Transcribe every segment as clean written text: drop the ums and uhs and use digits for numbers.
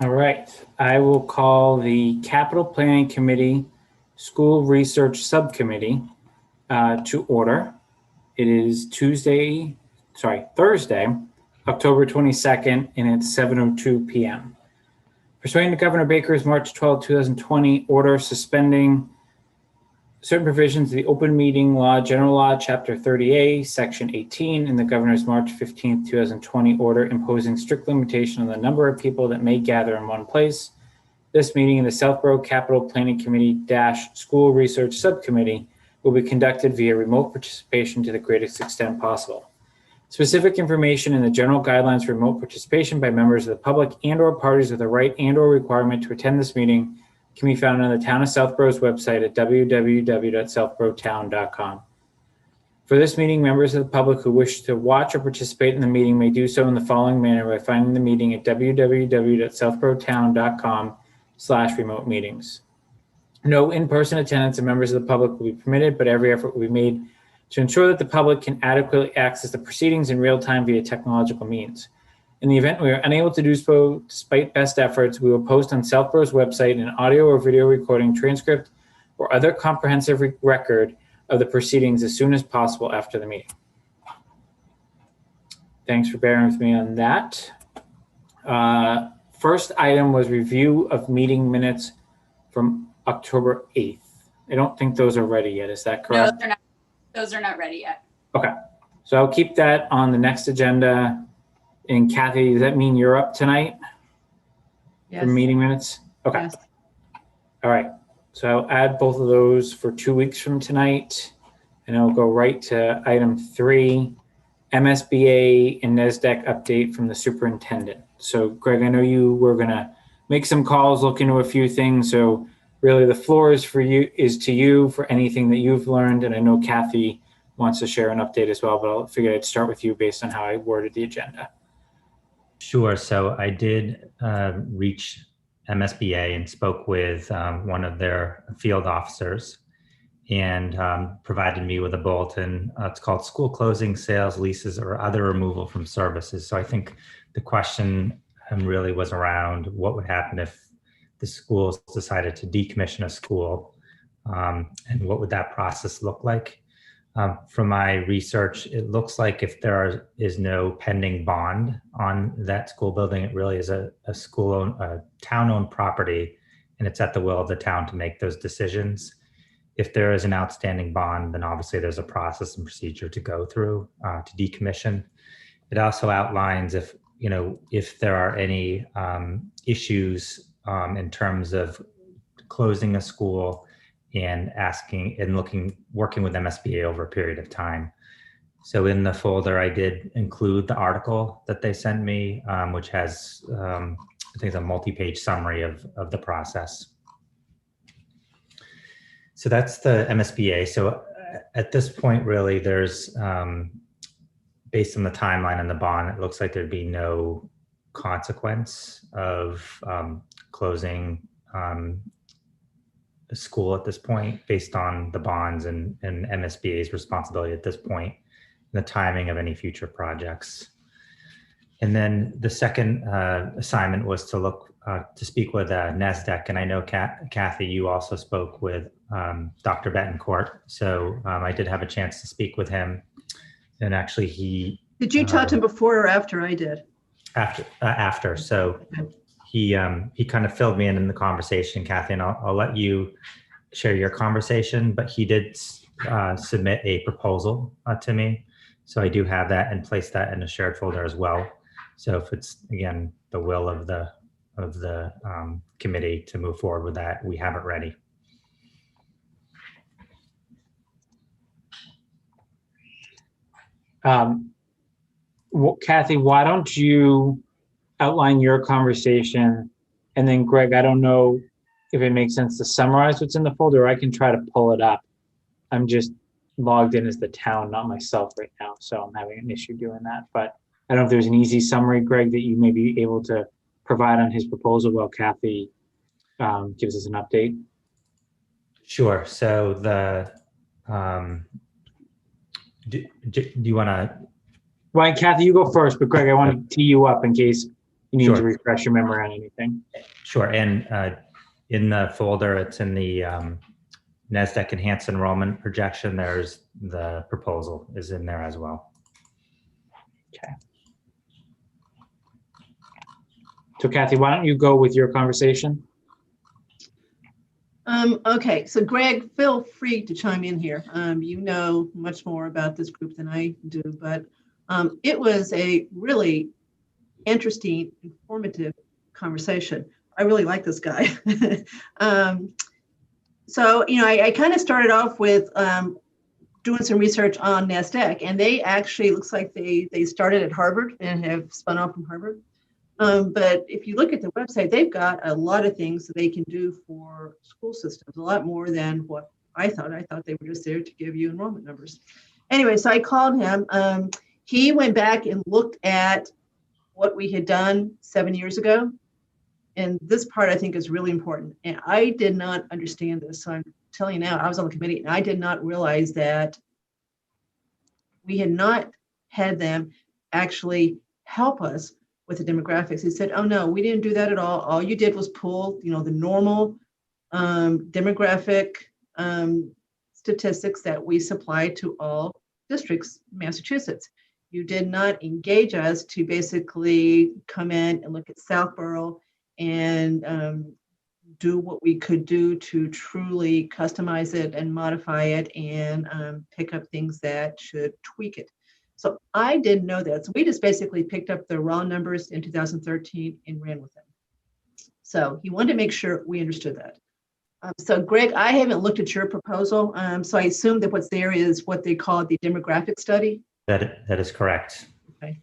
All right, I will call the Capital Planning Committee School Research Subcommittee to order. It is Thursday, October 22nd, and it's 7:02 p.m. Pursuant to Governor Baker's March 12, 2020 order suspending certain provisions of the Open Meeting Law, General Law, Chapter 30A, Section 18, and the Governor's March 15, 2020 order imposing strict limitation on the number of people that may gather in one place. This meeting in the Southborough Capital Planning Committee - School Research Subcommittee will be conducted via remote participation to the greatest extent possible. Specific information and the general guidelines for remote participation by members of the public and/or parties with a right and/or requirement to attend this meeting can be found on the Town of Southborough's website at www.southboroughtown.com. For this meeting, members of the public who wish to watch or participate in the meeting may do so in the following manner by finding the meeting at www.southboroughtown.com/remote meetings. No in-person attendance of members of the public will be permitted, but every effort will be made to ensure that the public can adequately access the proceedings in real time via technological means. In the event we are unable to do so, despite best efforts, we will post on Southborough's website an audio or video recording, transcript, or other comprehensive record of the proceedings as soon as possible after the meeting. Thanks for bearing with me on that. First item was review of meeting minutes from October 8th. I don't think those are ready yet. Is that correct? No, they're not. Those are not ready yet. Okay. So I'll keep that on the next agenda. And Kathy, does that mean you're up tonight? Yes. For meeting minutes? Okay. Yes. All right. So I'll add both of those for 2 weeks from tonight. And I'll go right to item 3, MSBA and NESDEC update from the superintendent. So Greg, I know you were going to make some calls, look into a few things. So really the floor is to you for anything that you've learned. And I know Kathy wants to share an update as well, but I'll figure I'd start with you based on how I worded the agenda. Sure. So I did reach MSBA and spoke with one of their field officers and provided me with a bulletin. It's called School Closing, Sales, Leases, or Other Removal from Services. So I think the question really was around what would happen if the schools decided to decommission a school, and what would that process look like? From my research, it looks like if there is no pending bond on that school building, it really is a town-owned property, and it's at the will of the town to make those decisions. If there is an outstanding bond, then obviously there's a process and procedure to go through to decommission. It also outlines if there are any issues in terms of closing a school and working with MSBA over a period of time. So in the folder, I did include the article that they sent me, which has, I think, a multi-page summary of the process. So that's the MSBA. So at this point, really, there's, based on the timeline and the bond, it looks like there'd be no consequence of closing a school at this point, based on the bonds and MSBA's responsibility at this point, and the timing of any future projects. And then the second assignment was to speak with NESDEC, and I know Kathy, you also spoke with Dr. Betancourt, so I did have a chance to speak with him, and actually he. Did you talk to him before or after I did? After. So he kind of filled me in the conversation, Kathy, and I'll let you share your conversation, but he did submit a proposal to me. So I do have that and place that in a shared folder as well. So if it's, again, the will of the committee to move forward with that, we have it ready. Kathy, why don't you outline your conversation, and then Greg, I don't know if it makes sense to summarize what's in the folder, or I can try to pull it up. I'm just logged in as the town, not myself right now, so I'm having an issue doing that. But I don't know if there's an easy summary, Greg, that you may be able to provide on his proposal while Kathy gives us an update. Sure. So do you want to? Well, Kathy, you go first, but Greg, I want to tee you up in case you need to Sure. refresh your memory on anything. Sure. And in the folder, it's in the NASDAQ enhanced enrollment projection. There's the proposal is in there as well. Okay. So Kathy, why don't you go with your conversation? Okay, so Greg, feel free to chime in here. You know much more about this group than I do, but it was a really interesting, informative conversation. I really like this guy. So, you know, I kind of started off with doing some research on NASDAQ, and they actually, looks like they started at Harvard and have spun off from Harvard. But if you look at the website, they've got a lot of things that they can do for school systems, a lot more than what I thought. I thought they were just there to give you enrollment numbers. Anyway, so I called him. He went back and looked at what we had done 7 years ago. And this part I think is really important. And I did not understand this. So I'm telling you now, I was on the committee and I did not realize that we had not had them actually help us with the demographics. He said, oh no, we didn't do that at all. All you did was pull, you know, the normal demographic statistics that we supply to all districts in Massachusetts. You did not engage us to basically come in and look at Southborough and do what we could do to truly customize it and modify it and pick up things that should tweak it. So I didn't know that. So we just basically picked up the raw numbers in 2013 and ran with them. So he wanted to make sure we understood that. So Greg, I haven't looked at your proposal. So I assume that what's there is what they call the demographic study. That is correct. Okay.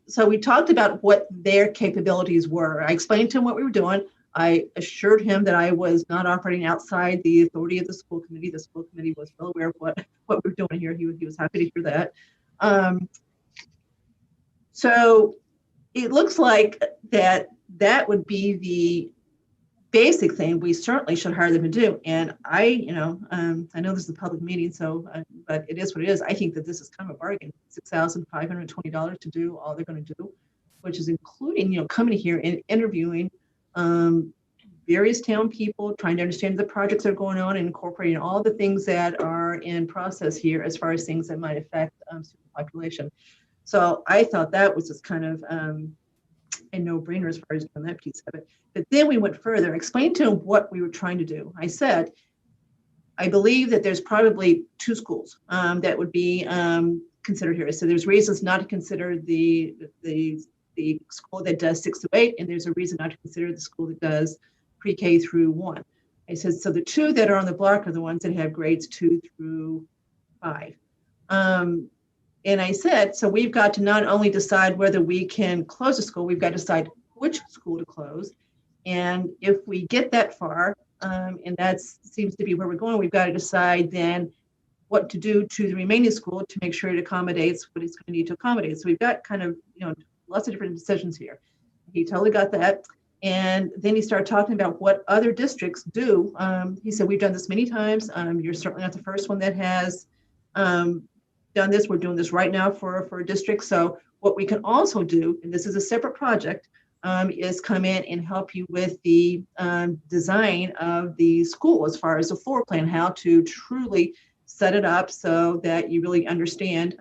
So we talked about what their capabilities were. I explained to him what we were doing. I assured him that I was not operating outside the authority of the school committee. The school committee was well aware of what we were doing here. He was happy to hear that. So it looks like that would be the basic thing we certainly should hire them to do. And I know this is a public meeting, so but it is what it is. I think that this is kind of a bargain. $6,520 to do all they're going to do, which is including coming here and interviewing various town people, trying to understand the projects that are going on and incorporating all the things that are in process here as far as things that might affect student population. So I thought that was just kind of a no-brainer as far as doing that piece of it. But then we went further, explained to him what we were trying to do. I said, I believe that there's probably two schools that would be considered here. So there's reasons not to consider the school that does 6 to 8, and there's a reason not to consider the school that does pre-K through 1. I said, so the two that are on the block are the ones that have grades 2 through 5. And I said, so we've got to not only decide whether we can close a school, we've got to decide which school to close. And if we get that far, and that seems to be where we're going, we've got to decide then what to do to the remaining school to make sure it accommodates what it's going to need to accommodate. So we've got kind of, lots of different decisions here. He totally got that. And then he started talking about what other districts do. He said, we've done this many times. You're certainly not the first one that has done this. We're doing this right now for a district. So what we can also do, and this is a separate project, is come in and help you with the design of the school as far as the floor plan, how to truly set it up so that you really understand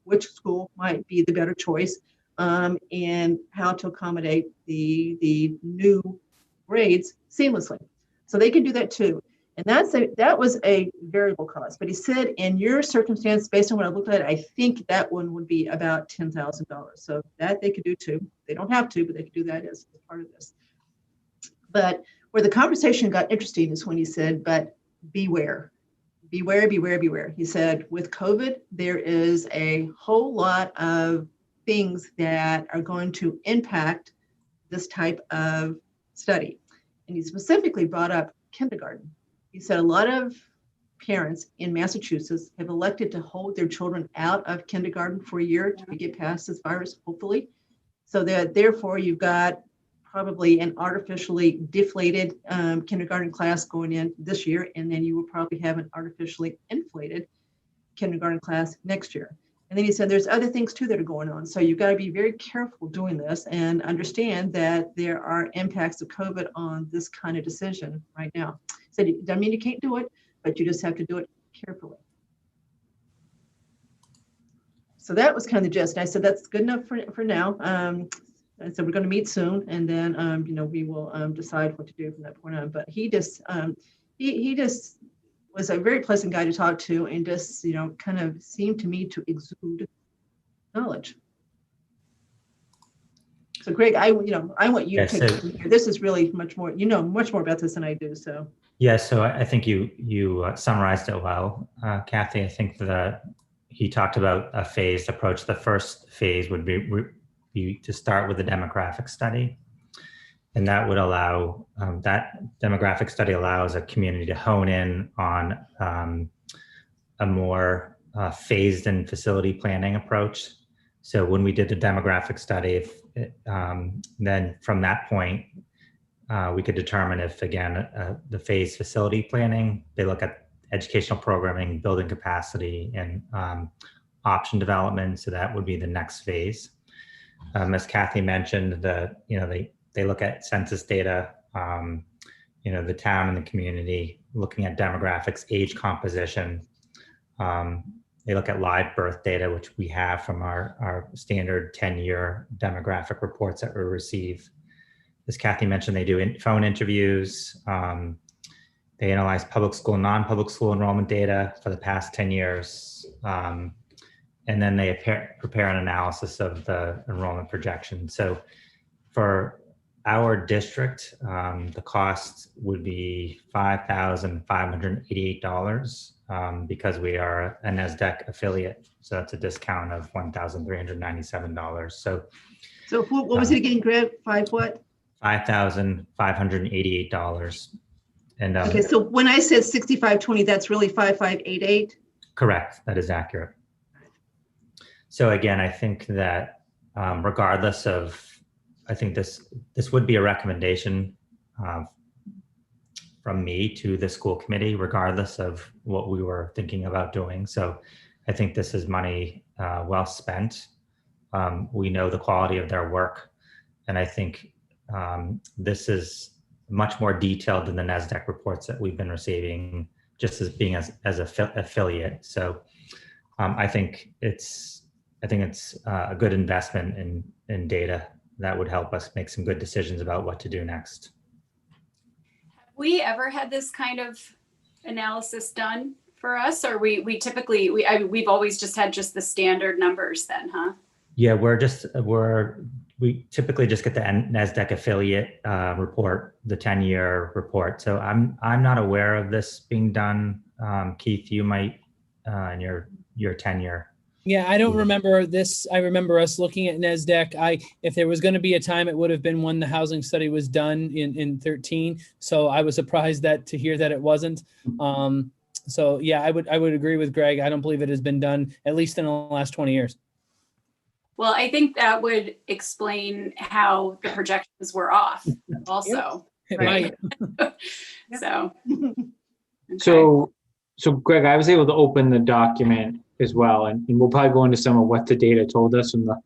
which school might be the better choice, and how to accommodate the new grades seamlessly. So they can do that too. And that was a variable cost. But he said, in your circumstance, based on what I looked at, I think that one would be about $10,000. So that they could do too. They don't have to, but they could do that as part of this. But where the conversation got interesting is when he said, but beware, beware, beware, beware. He said, with COVID, there is a whole lot of things that are going to impact this type of study. And he specifically brought up kindergarten. He said a lot of parents in Massachusetts have elected to hold their children out of kindergarten for a year to get past this virus, hopefully. So that therefore you've got probably an artificially deflated kindergarten class going in this year, and then you will probably have an artificially inflated kindergarten class next year. And then he said, there's other things too that are going on. So you've got to be very careful doing this and understand that there are impacts of COVID on this kind of decision right now. He said, it doesn't mean you can't do it, but you just have to do it carefully. So that was kind of the gist. I said, that's good enough for now. I said, we're going to meet soon, and then, we will decide what to do from that point on. But he just, he just was a very pleasant guy to talk to, and just, kind of seemed to me to exude knowledge. So Greg, I want you to take it from here. This is really much more, much more about this than I do. So. Yeah, so I think you summarized it well, Kathy. I think that he talked about a phased approach. The first phase would be to start with a demographic study. And that would allow, that demographic study allows a community to hone in on a more phased and facility planning approach. So when we did the demographic study, then from that point, we could determine if, again, the phased facility planning, they look at educational programming, building capacity, and option development. So that would be the next phase. As Kathy mentioned, they look at census data, the town and the community, looking at demographics, age composition. They look at live birth data, which we have from our standard 10-year demographic reports that we receive. As Kathy mentioned, they do phone interviews. They analyze public school, non-public school enrollment data for the past 10 years. And then they prepare an analysis of the enrollment projection. So for our district, the cost would be $5,588 because we are a NASDAQ affiliate. So that's a discount of $1,397. So what was it again, Greg? $5,588. And okay, so when I said 6520, that's really 5588? Correct, that is accurate. So again, I think that regardless of, I think this would be a recommendation from me to the school committee, regardless of what we were thinking about doing. So I think this is money well spent. We know the quality of their work, and I think this is much more detailed than the NASDAQ reports that we've been receiving, just as being as affiliate. So I think it's a good investment in data that would help us make some good decisions about what to do next. Have we ever had this kind of analysis done for us, or we've always just had just the standard numbers then, huh? Yeah, we typically just get the NASDAQ affiliate report, the 10-year report. So I'm not aware of this being done. Keith, you might in your tenure. Yeah, I don't remember this. I remember us looking at NASDAQ. If there was going to be a time, it would have been when the housing study was done in 13. So I was surprised to hear that it wasn't. So yeah, I would agree with Greg. I don't believe it has been done, at least in the last 20 years. Well, I think that would explain how the projections were off also. It right? might. So, So Greg, I was able to open the document as well, and we'll probably go into some of what the data told us from the,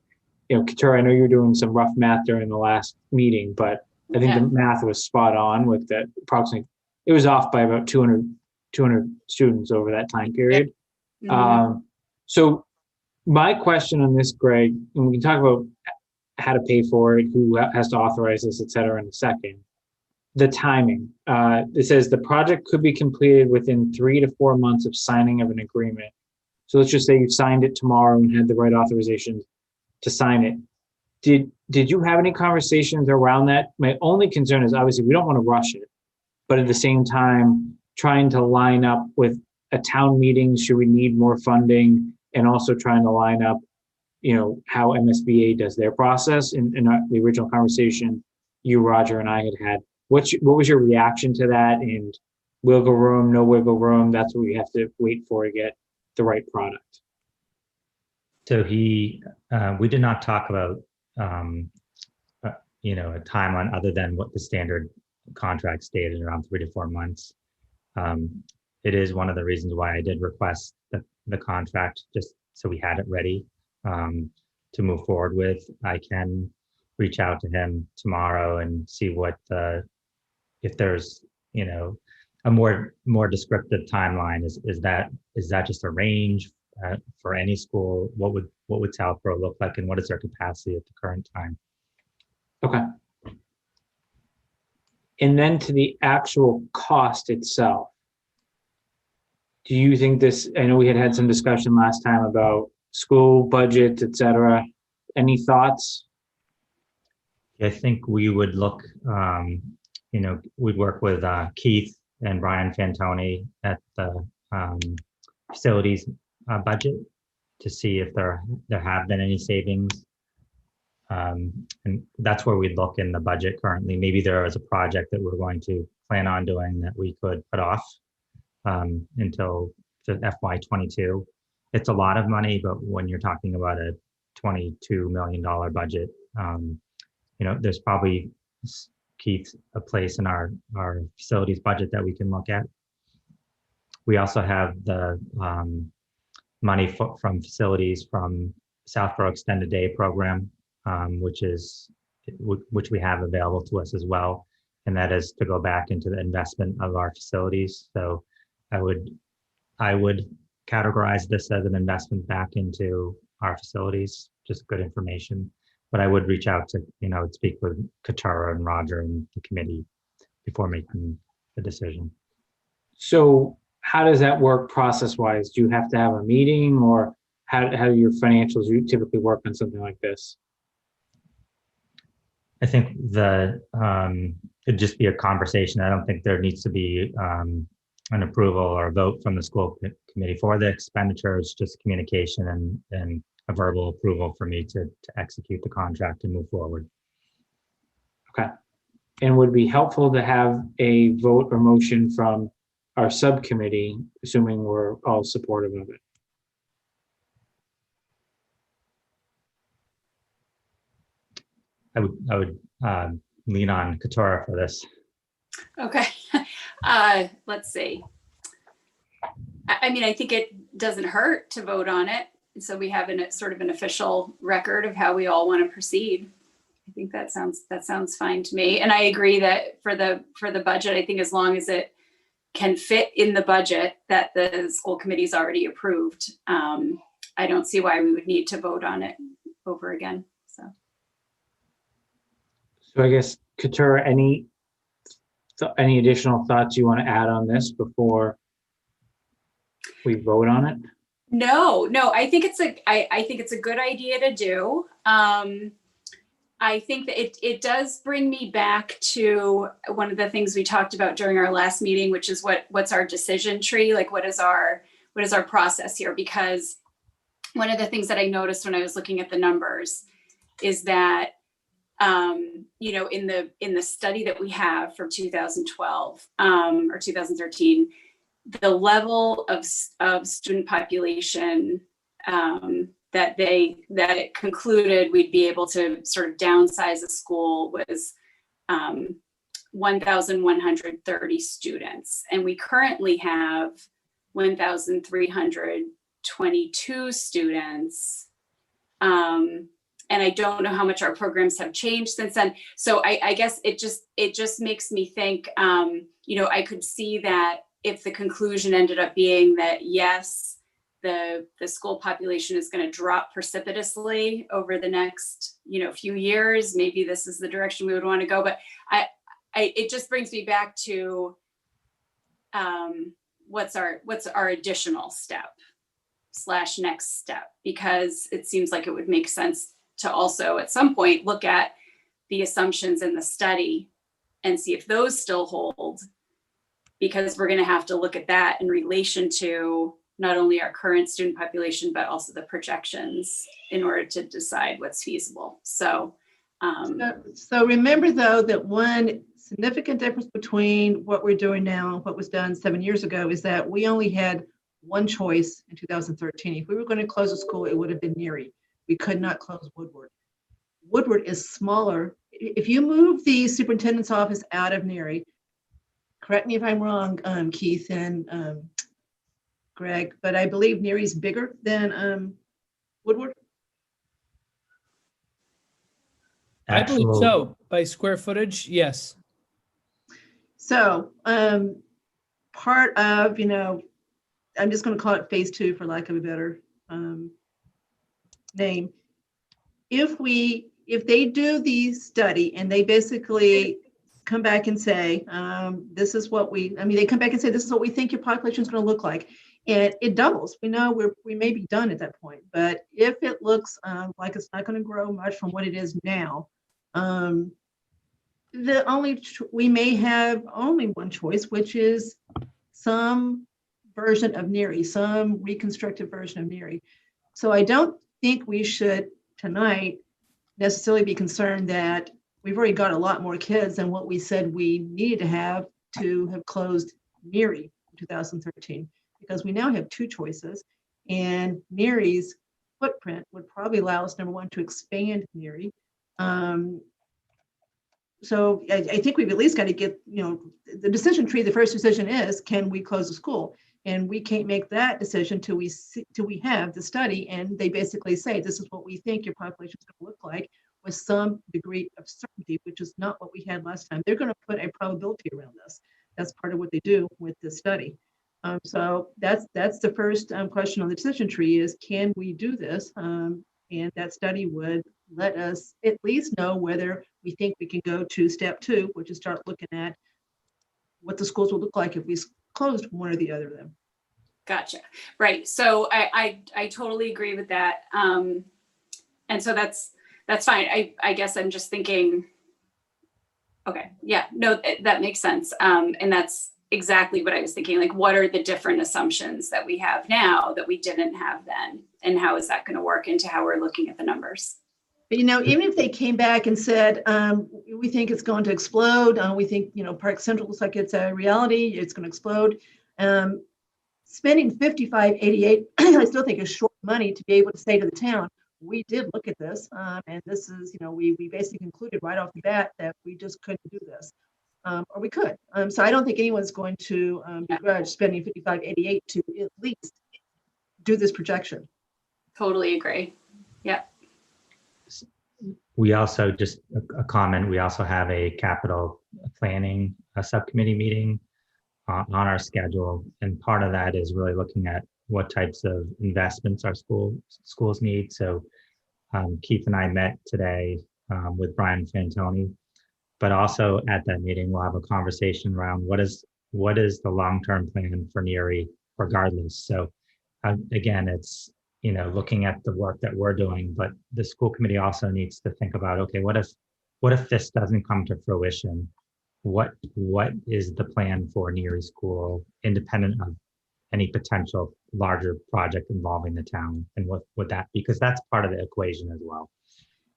Katura, I know you were doing some rough math during the last meeting, but I think the math was spot on with that approximately, it was off by about 200 students over that time period. Mm-hmm. So my question on this, Greg, and we can talk about how to pay for it, who has to authorize this, et cetera, in a second. The timing, it says the project could be completed within 3 to 4 months of signing of an agreement. So let's just say you signed it tomorrow and had the right authorization to sign it. Did you have any conversations around that? My only concern is obviously we don't want to rush it, but at the same time, trying to line up with a town meeting, should we need more funding, and also trying to line up, how MSBA does their process. In the original conversation you, Roger, and I had. What was your reaction to that? And wiggle room, no wiggle room? That's what we have to wait for to get the right product. So we did not talk about a timeline other than what the standard contract stated, around 3 to 4 months. It is one of the reasons why I did request the contract, just so we had it ready to move forward with. I can reach out to him tomorrow and see what if there's, a more descriptive timeline. Is that just a range for any school? What would Southborough look like, and what is their capacity at the current time? Okay. And then to the actual cost itself. Do you think this, I know we had some discussion last time about school budget, et cetera. Any thoughts? I think we would look, we'd work with Keith and Brian Fantoni at the facilities budget to see if there have been any savings. And that's where we look in the budget currently. Maybe there is a project that we're going to plan on doing that we could put off until the FY22. It's a lot of money, but when you're talking about a $22 million budget, there's probably, Keith, a place in our facilities budget that we can look at. We also have the money from facilities from Southborough Extended Day Program, which we have available to us as well, and that is to go back into the investment of our facilities. So I would categorize this as an investment back into our facilities. Just good information. But I would reach out to, speak with Katura and Roger and the committee before making the decision. So how does that work process-wise? Do you have to have a meeting, or how do your financials typically work on something like this? I think it'd just be a conversation. I don't think there needs to be an approval or a vote from the school committee for the expenditures, just communication and a verbal approval for me to execute the contract and move forward. Okay. And would it be helpful to have a vote or motion from our subcommittee, assuming we're all supportive of it? I would lean on Katura for this. Okay. Let's see. I mean, I think it doesn't hurt to vote on it. So we have sort of an official record of how we all want to proceed. I think that sounds fine to me. And I agree that for the budget, I think as long as it can fit in the budget that the school committee's already approved, I don't see why we would need to vote on it over again. So I guess, Katura, any additional thoughts you want to add on this before we vote on it? No, I think it's a good idea to do. I think that it does bring me back to one of the things we talked about during our last meeting, which is what's our decision tree? Like, what is our process here? Because one of the things that I noticed when I was looking at the numbers is that in the study that we have from 2012 or 2013, the level of student population that it concluded we'd be able to sort of downsize a school was 1,130 students, and we currently have 1,322 students. And I don't know how much our programs have changed since then. So I guess it just makes me think, I could see that if the conclusion ended up being that, yes, the school population is going to drop precipitously over the next, few years, maybe this is the direction we would want to go. But it just brings me back to what's our additional step / next step, because it seems like it would make sense to also at some point look at the assumptions in the study and see if those still hold, because we're going to have to look at that in relation to not only our current student population, but also the projections in order to decide what's feasible. So remember, though, that one significant difference between what we're doing now and what was done 7 years ago is that we only had one choice in 2013. If we were going to close a school, it would have been Neary. We could not close Woodward. Woodward is smaller. If you move the superintendent's office out of Neary, correct me if I'm wrong, Keith and Greg, but I believe Neary's bigger than Woodward? I believe Actual- so. By square footage, yes. So, part of, I'm just going to call it phase 2 for lack of a better name. If they do the study and they basically come back and say, this is what they come back and say, this is what we think your population is going to look like. And it doubles. We know we may be done at that point, but if it looks like it's not going to grow much from what it is now, we may have only one choice, which is some version of NERI, some reconstructed version of NERI. So I don't think we should tonight necessarily be concerned that we've already got a lot more kids than what we said we needed to have closed NERI in 2013, because we now have 2 choices, and NERI's footprint would probably allow us, number one, to expand NERI. So I think we've at least got to get, the decision tree. The first decision is, can we close the school? And we can't make that decision till we have the study, and they basically say, this is what we think your population is going to look like with some degree of certainty, which is not what we had last time. They're going to put a probability around this. That's part of what they do with this study. So that's the first question on the decision tree is, can we do this? And that study would let us at least know whether we think we can go to step 2, which is start looking at what the schools will look like if we closed one or the other of them. Gotcha. Right. So I totally agree with that. And so that's fine. I guess I'm just thinking, okay, yeah, no, that makes sense. And that's exactly what I was thinking. Like, what are the different assumptions that we have now that we didn't have then? And how is that going to work into how we're looking at the numbers? But, even if they came back and said, we think it's going to explode, we think, Park Central looks like it's a reality, it's going to explode. Spending $55.88, I still think is short money to be able to say to the town, we did look at this, and this is, we basically concluded right off the bat that we just couldn't do this. Or we could. So I don't think anyone's going to begrudge spending $55.88 to at least do this projection. Totally agree. Yeah. We also, just a comment, we also have a capital planning subcommittee meeting on our schedule. And part of that is really looking at what types of investments our schools need. So Keith and I met today with Brian Fantoni, but also at that meeting, we'll have a conversation around what is the long-term plan for NERI regardless. So again, it's, looking at the work that we're doing, but the school committee also needs to think about, okay, what if this doesn't come to fruition? What is the plan for NERI school, independent of any potential larger project involving the town? And what would that be? Because that's part of the equation as well.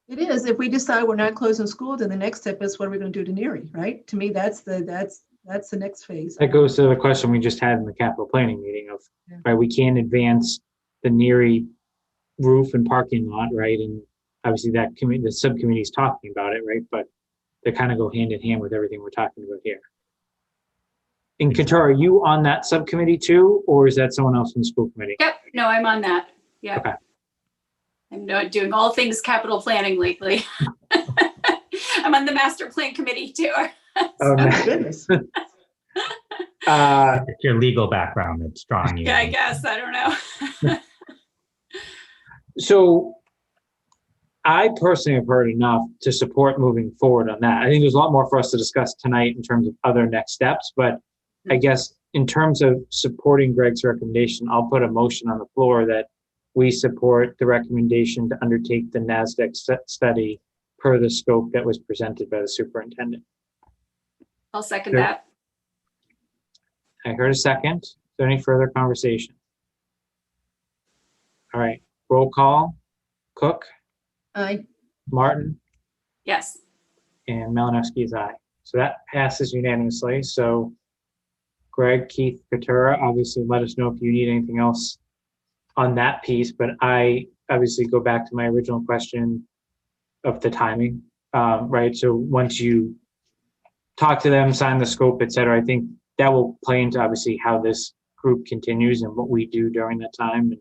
It is. If we decide we're not closing school, then the next step is, what are we going to do to NERI, right? To me, that's the next phase. That goes to the question we just had in the capital planning meeting of, right, we can't advance the NERI roof and parking lot, right? And obviously that the subcommittee is talking about it, right? But they kind of go hand in hand with everything we're talking about here. And Katura, are you on that subcommittee too, or is that someone else from the school committee? Yep. No, I'm on that. Yeah. Okay. I'm doing all things capital planning lately. I'm on the master plan committee too. Oh, Oh, goodness. It's your legal background that's drawing you. Yeah, I guess. I don't know. So I personally have heard enough to support moving forward on that. I think there's a lot more for us to discuss tonight in terms of other next steps, but I guess in terms of supporting Greg's recommendation, I'll put a motion on the floor that we support the recommendation to undertake the NASDAQ study per the scope that was presented by the superintendent. I'll second that. I heard a second. Is there any further conversation? All right, roll call. Cook, Aye. Martin, Yes. and Malinowski is aye. So that passes unanimously. So Greg, Keith, Katura, obviously let us know if you need anything else on that piece, but I obviously go back to my original question of the timing, right? So once you talk to them, sign the scope, et cetera, I think that will play into obviously how this group continues and what we do during that time.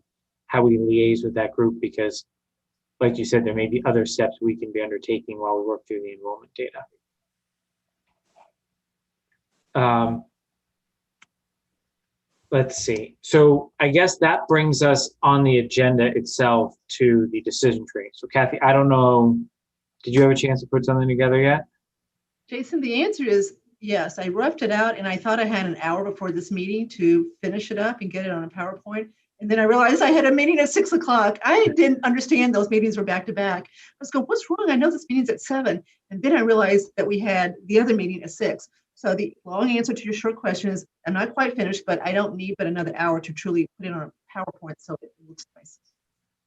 how we liaise with that group, because like you said, there may be other steps we can be undertaking while we work through the enrollment data. Let's see. So I guess that brings us on the agenda itself to the decision tree. So Kathy, I don't know, did you have a chance to put something together yet? Jason, the answer is yes. I roughed it out and I thought I had an hour before this meeting to finish it up and get it on a PowerPoint. And then I realized I had a meeting at 6 o'clock. I didn't understand those meetings were back to back. I was going, what's wrong? I know this meeting's at 7. And then I realized that we had the other meeting at 6. So the long answer to your short question is I'm not quite finished, but I don't need but another hour to truly put it on a PowerPoint so it looks nice.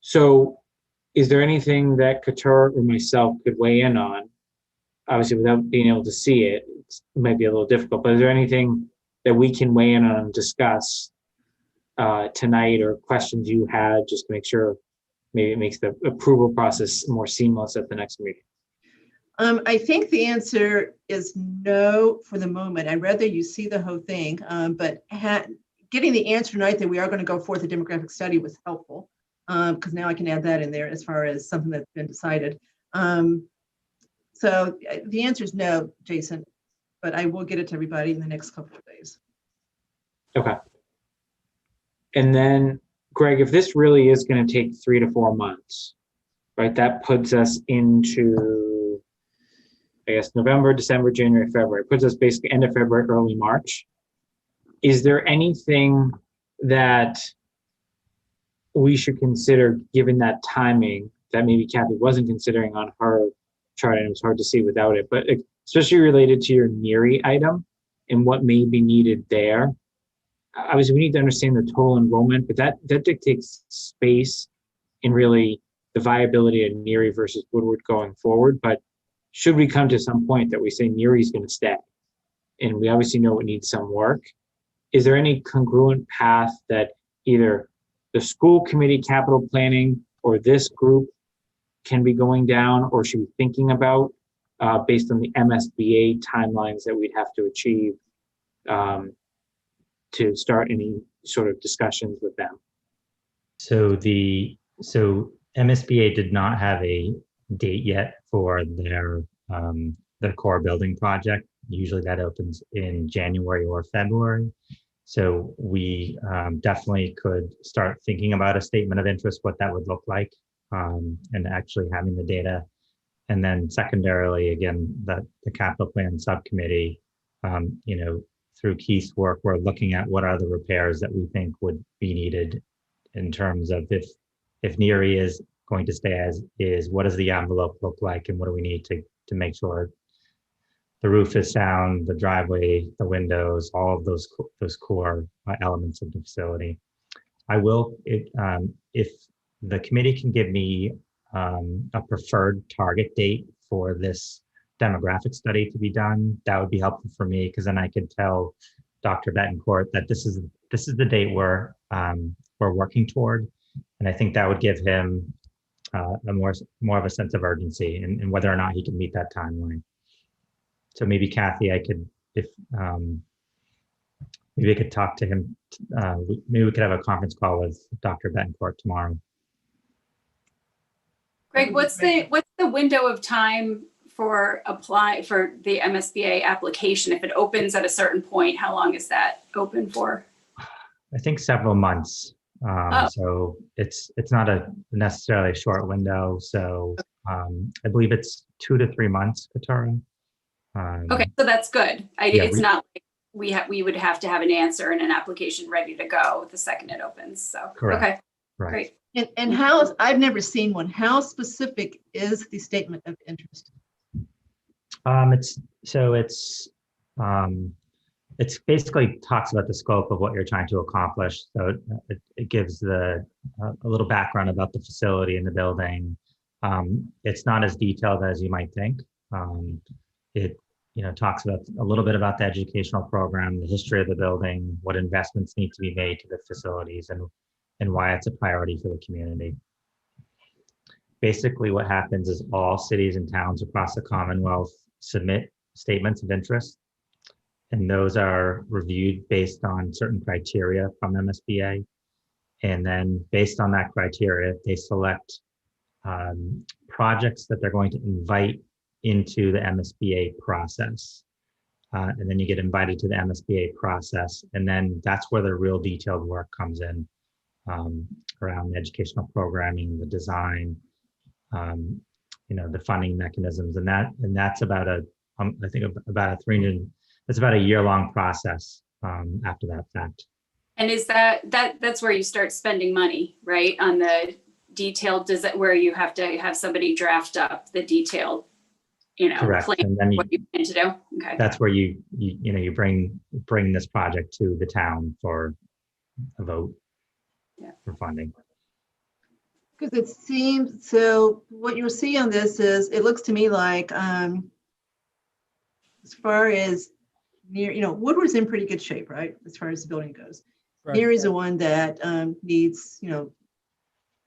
So is there anything that Couture or myself could weigh in on? Obviously, without being able to see it, it might be a little difficult, but is there anything that we can weigh in on and discuss tonight, or questions you had, just to make sure maybe it makes the approval process more seamless at the next meeting? I think the answer is no for the moment. I'd rather you see the whole thing, but getting the answer tonight that we are going to go forth a demographic study was helpful, because now I can add that in there as far as something that's been decided. So the answer is no, Jason, but I will get it to everybody in the next couple of days. Okay. And then, Greg, if this really is going to take 3 to 4 months, right, that puts us into, I guess, November, December, January, February. It puts us basically end of February, early March. Is there anything that we should consider, given that timing, that maybe Kathy wasn't considering on her chart, and it was hard to see without it, but especially related to your NERI item and what may be needed there? Obviously, we need to understand the total enrollment, but that dictates space and really the viability of NERI versus Woodward going forward. But should we come to some point that we say NERI is going to stay, and we obviously know it needs some work, is there any congruent path that either the school committee capital planning or this group can be going down, or should be thinking about based on the MSBA timelines that we'd have to achieve to start any sort of discussions with them? So MSBA did not have a date yet for their core building project. Usually that opens in January or February. So we definitely could start thinking about a statement of interest, what that would look like, and actually having the data. And then secondarily, again, the capital plan subcommittee, through Keith's work, we're looking at what are the repairs that we think would be needed in terms of if NERI is going to stay as is, what does the envelope look like, and what do we need to make sure the roof is sound, the driveway, the windows, all of those core elements of the facility. I will, if the committee can give me a preferred target date for this demographic study to be done, that would be helpful for me, because then I could tell Dr. Betancourt that this is the date we're working toward, and I think that would give him a more of a sense of urgency and whether or not he can meet that timeline. So maybe Kathy, maybe I could talk to him. Maybe we could have a conference call with Dr. Betancourt tomorrow. Greg, what's the window of time for the MSBA application? If it opens at a certain point, how long is that open for? I think several months. So it's not necessarily a short window. So I believe it's 2 to 3 months, Katara. Okay, so that's good. It's not like we would have to have an answer and an application ready to go the second it opens. So correct. Okay, Right. great. And how, I've never seen one. How specific is the statement of interest? It's basically talks about the scope of what you're trying to accomplish. So it gives a little background about the facility and the building. It's not as detailed as you might think. It talks about a little bit about the educational program, the history of the building, what investments need to be made to the facilities, and why it's a priority for the community. Basically, what happens is all cities and towns across the Commonwealth submit statements of interest, and those are reviewed based on certain criteria from MSBA. And then based on that criteria, they select projects that they're going to invite into the MSBA process. And then you get invited to the MSBA process. And then that's where the real detailed work comes in around the educational programming, the design, the funding mechanisms. And that's about I think about that's about a year-long process after that fact. And is that's where you start spending money, right? On the detailed, where you have to have somebody draft up the detailed, Correct. plan And then what you plan to do. Okay. That's where you bring this project to the town for a vote for funding. Because it seems, so what you'll see on this is, it looks to me like, as far as Woodward's in pretty good shape, right? As far as the building goes. Right. Neary's the one that needs,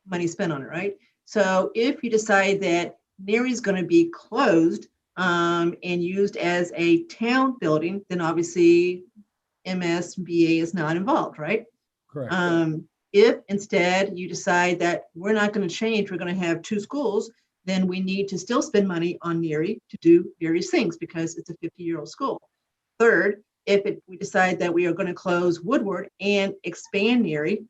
money spent on it, right? So if you decide that Neary's going to be closed and used as a town building, then obviously MSBA is not involved, right? Correct. If instead you decide that we're not going to change, we're going to have two schools, then we need to still spend money on Neary to do various things because it's a 50-year-old school. Third, if we decide that we are going to close Woodward and expand Neary,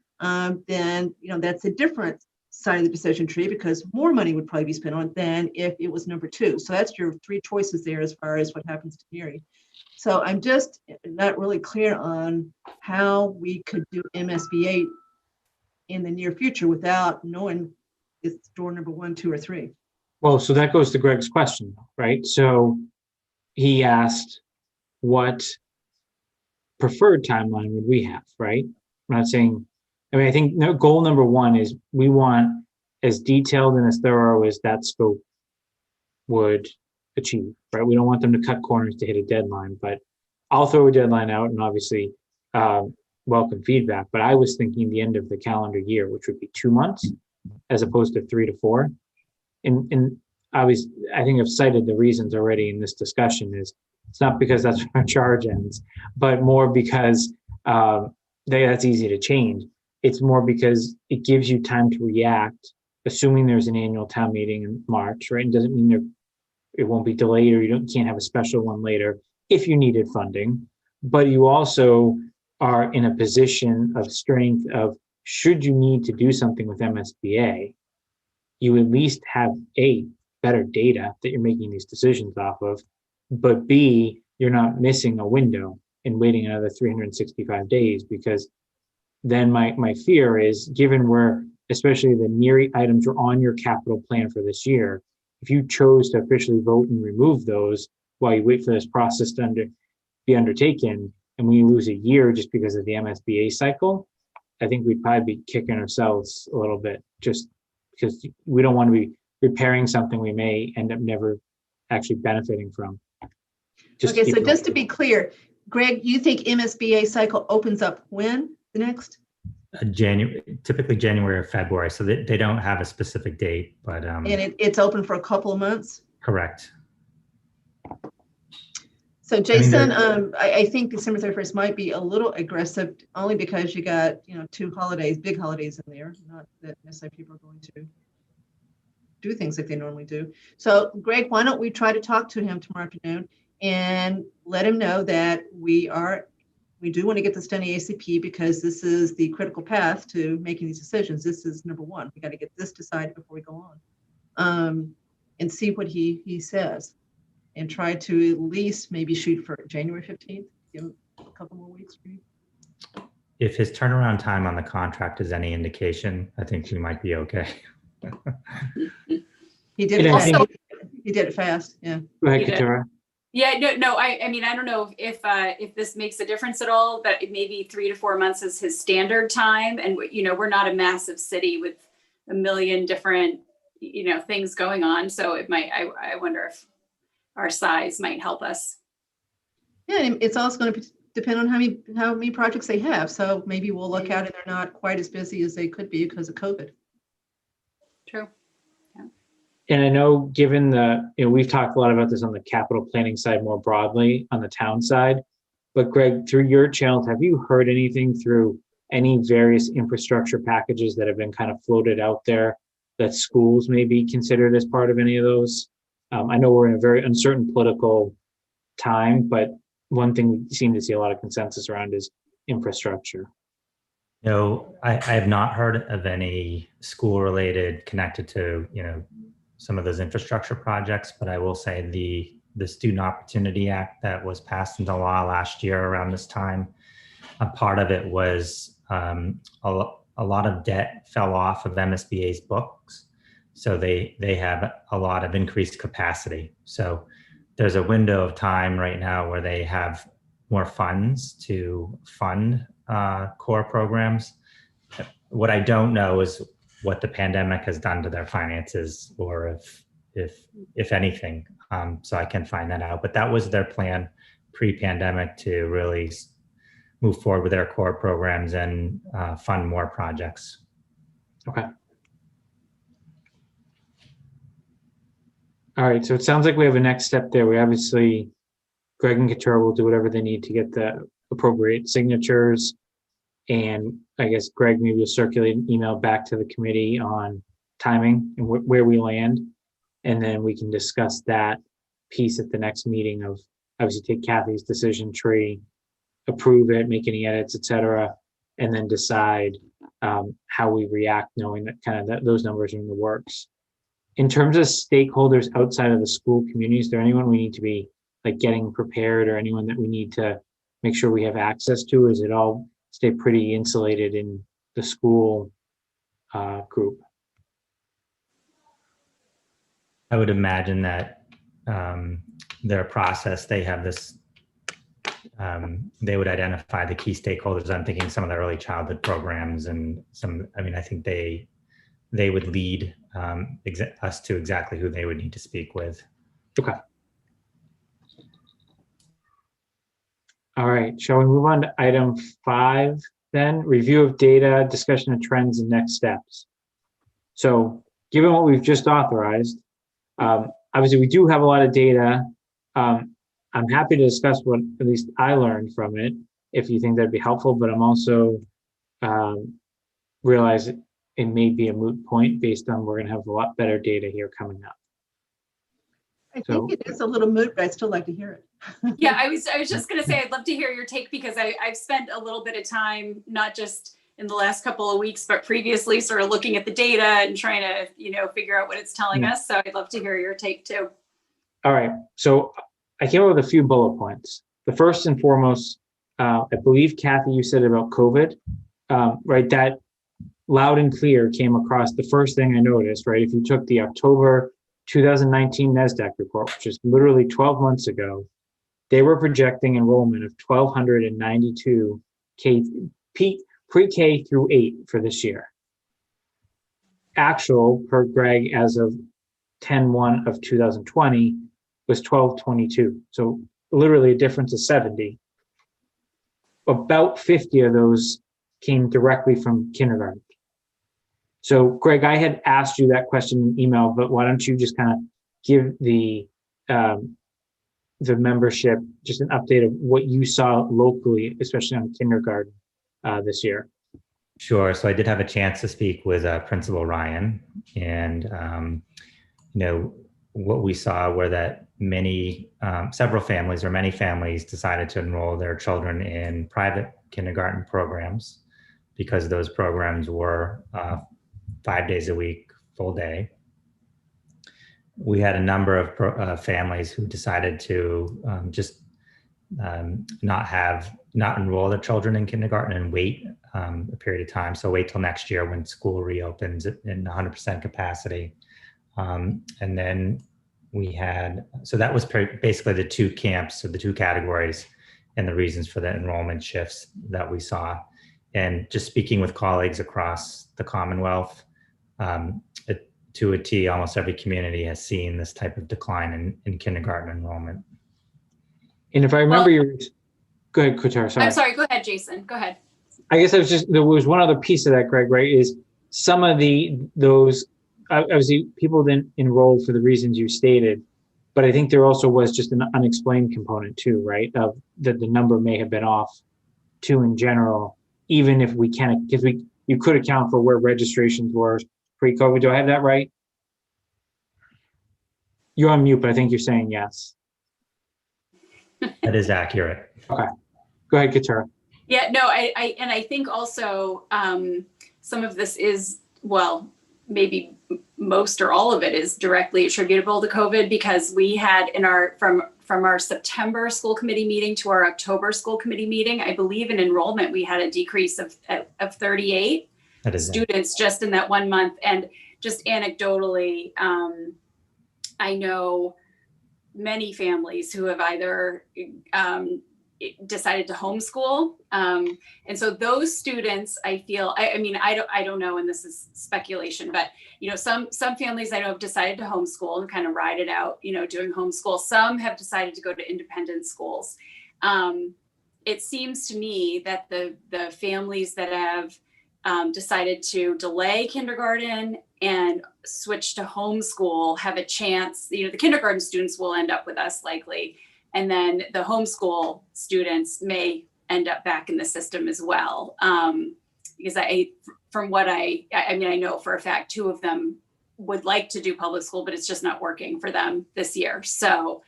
then that's a different side of the decision tree because more money would probably be spent on it than if it was number two. So that's your three choices there as far as what happens to Neary. So I'm just not really clear on how we could do MSBA in the near future without knowing it's door number 1, 2, or 3. Well, so that goes to Greg's question, right? So he asked, what preferred timeline would we have, right? I'm not saying, I think goal number 1 is we want as detailed and as thorough as that scope would achieve, right? We don't want them to cut corners to hit a deadline, but I'll throw a deadline out and obviously welcome feedback. But I was thinking the end of the calendar year, which would be 2 months as opposed to 3 to 4. And I think I've cited the reasons already in this discussion. Is it's not because that's when our charge ends, but more because that's easy to change. It's more because it gives you time to react, assuming there's an annual town meeting in March, right? It doesn't mean it won't be delayed or you can't have a special one later if you needed funding. But you also are in a position of strength of, should you need to do something with MSBA, you at least have A, better data that you're making these decisions off of, but B, you're not missing a window and waiting another 365 days, because then my fear is, given where especially the Neary items are on your capital plan for this year, if you chose to officially vote and remove those while you wait for this process to be undertaken, and we lose a year just because of the MSBA cycle, I think we'd probably be kicking ourselves a little bit, just because we don't want to be repairing something we may end up never actually benefiting from. Okay, so just to be clear, Greg, you think MSBA cycle opens up when the next? Typically January or February, so they don't have a specific date, but and it's open for a couple of months. Correct. So Jason, I think December 31st might be a little aggressive, only because you got 2 holidays, big holidays in there. Not that necessarily people are going to do things like they normally do. So Greg, why don't we try to talk to him tomorrow afternoon and let him know that we do want to get this done ASAP, because this is the critical path to making these decisions. This is number 1. We got to get this decided before we go on, and see what he says, and try to at least maybe shoot for January 15th. Give him a couple more weeks. Maybe. If his turnaround time on the contract is any indication, I think we might be okay. He did it fast. He did it fast. Yeah. Go ahead, Katura. Yeah, no. I mean, I don't know if this makes a difference at all. That maybe 3 to 4 months is his standard time, and we're not a massive city with a million different things going on. So it might. I wonder if our size might help us. Yeah, and it's also going to depend on how many projects they have. So maybe we'll look out and they're not quite as busy as they could be because of COVID. True. And I know, given we've talked a lot about this on the capital planning side more broadly on the town side, but Greg, through your channels, have you heard anything through any various infrastructure packages that have been kind of floated out there that schools may be considered as part of any of those. I know we're in a very uncertain political time, but one thing we seem to see a lot of consensus around is infrastructure. No, I have not heard of any school related connected to, some of those infrastructure projects, but I will say the Student Opportunity Act that was passed into law last year around this time, a part of it was a lot of debt fell off of MSBA's books. So they have a lot of increased capacity. So there's a window of time right now where they have more funds to fund core programs. What I don't know is what the pandemic has done to their finances, or if anything. So I can find that out. But that was their plan pre-pandemic, to really move forward with their core programs and fund more projects. Okay. All right, so it sounds like we have a next step there. We obviously, Greg and Katura will do whatever they need to get the appropriate signatures. And I guess, Greg, maybe you'll circulate an email back to the committee on timing and where we land. And then we can discuss that piece at the next meeting of, obviously take Kathy's decision tree, approve it, make any edits, et cetera, and then decide how we react, knowing that kind of those numbers are in the works. In terms of stakeholders outside of the school community, is there anyone we need to be like getting prepared, or anyone that we need to make sure we have access to? Or is it all stay pretty insulated in the school group? I would imagine that their process, they have this, they would identify the key stakeholders. I'm thinking some of the early childhood programs and I think they would lead us to exactly who they would need to speak with. Okay. All right, shall we move on to item 5 then? Review of data, discussion of trends and next steps. So given what we've just authorized, obviously we do have a lot of data. I'm happy to discuss what at least I learned from it, if you think that'd be helpful, but I'm also realize it may be a moot point based on we're gonna have a lot better data here coming up. I think it is a little moot, but I'd still like to hear it. Yeah, I was just gonna say, I'd love to hear your take, because I've spent a little bit of time, not just in the last couple of weeks, but previously sort of looking at the data and trying to, figure out what it's telling us. So I'd love to hear your take too. All right, so I came up with a few bullet points. The first and foremost, I believe, Kathy, you said about COVID, right? That loud and clear came across. The first thing I noticed, right? If you took the October 2019 NASDAQ report, which is literally 12 months ago, they were projecting enrollment of 1,292 pre-K through 8 for this year. Actual, per Greg, as of 10/1 of 2020 was 1,222. So literally a difference of 70. About 50 of those came directly from kindergarten. So Greg, I had asked you that question in email, but why don't you just kind of give the membership just an update of what you saw locally, especially on kindergarten this year? Sure. So I did have a chance to speak with Principal Ryan, and what we saw were that many families decided to enroll their children in private kindergarten programs, because those programs were 5 days a week, full day. We had a number of families who decided to not enroll their children in kindergarten and wait a period of time. So wait till next year when school reopens in 100% capacity. And then we had, so that was basically the two camps, or the two categories, and the reasons for the enrollment shifts that we saw. And just speaking with colleagues across the Commonwealth, to a T, almost every community has seen this type of decline in kindergarten enrollment. And if I remember go ahead, Kutar, sorry. I'm sorry, go ahead, Jason, go ahead. I guess there was one other piece of that, Greg, right? Is some of those, obviously people didn't enroll for the reasons you stated, but I think there also was just an unexplained component too, right? Of that the number may have been off too in general. even if we can, because you could account for where registrations were pre-COVID. Do I have that right? You're on mute, but I think you're saying yes. That is accurate. Okay. Go ahead, Katura. Yeah, no, I think also some of this is, well, maybe most or all of it is directly attributable to COVID, because we had in our, from our September school committee meeting to our October school committee meeting, I believe in enrollment, we had a decrease of 38 students just in that 1 month. And just anecdotally, I know many families who have either decided to homeschool. And so those students, I feel, I mean, I don't know, and this is speculation, but, you know, some families I know have decided to homeschool and kind of ride it out, you know, doing homeschool. Some have decided to go to independent schools. It seems to me that the families that have decided to delay kindergarten and switch to homeschool have a chance, you know, the kindergarten students will end up with us likely. And then the homeschool students may end up back in the system as well. Because from what I mean, I know for a fact 2 of them would like to do public school, but it's just not working for them this year. So,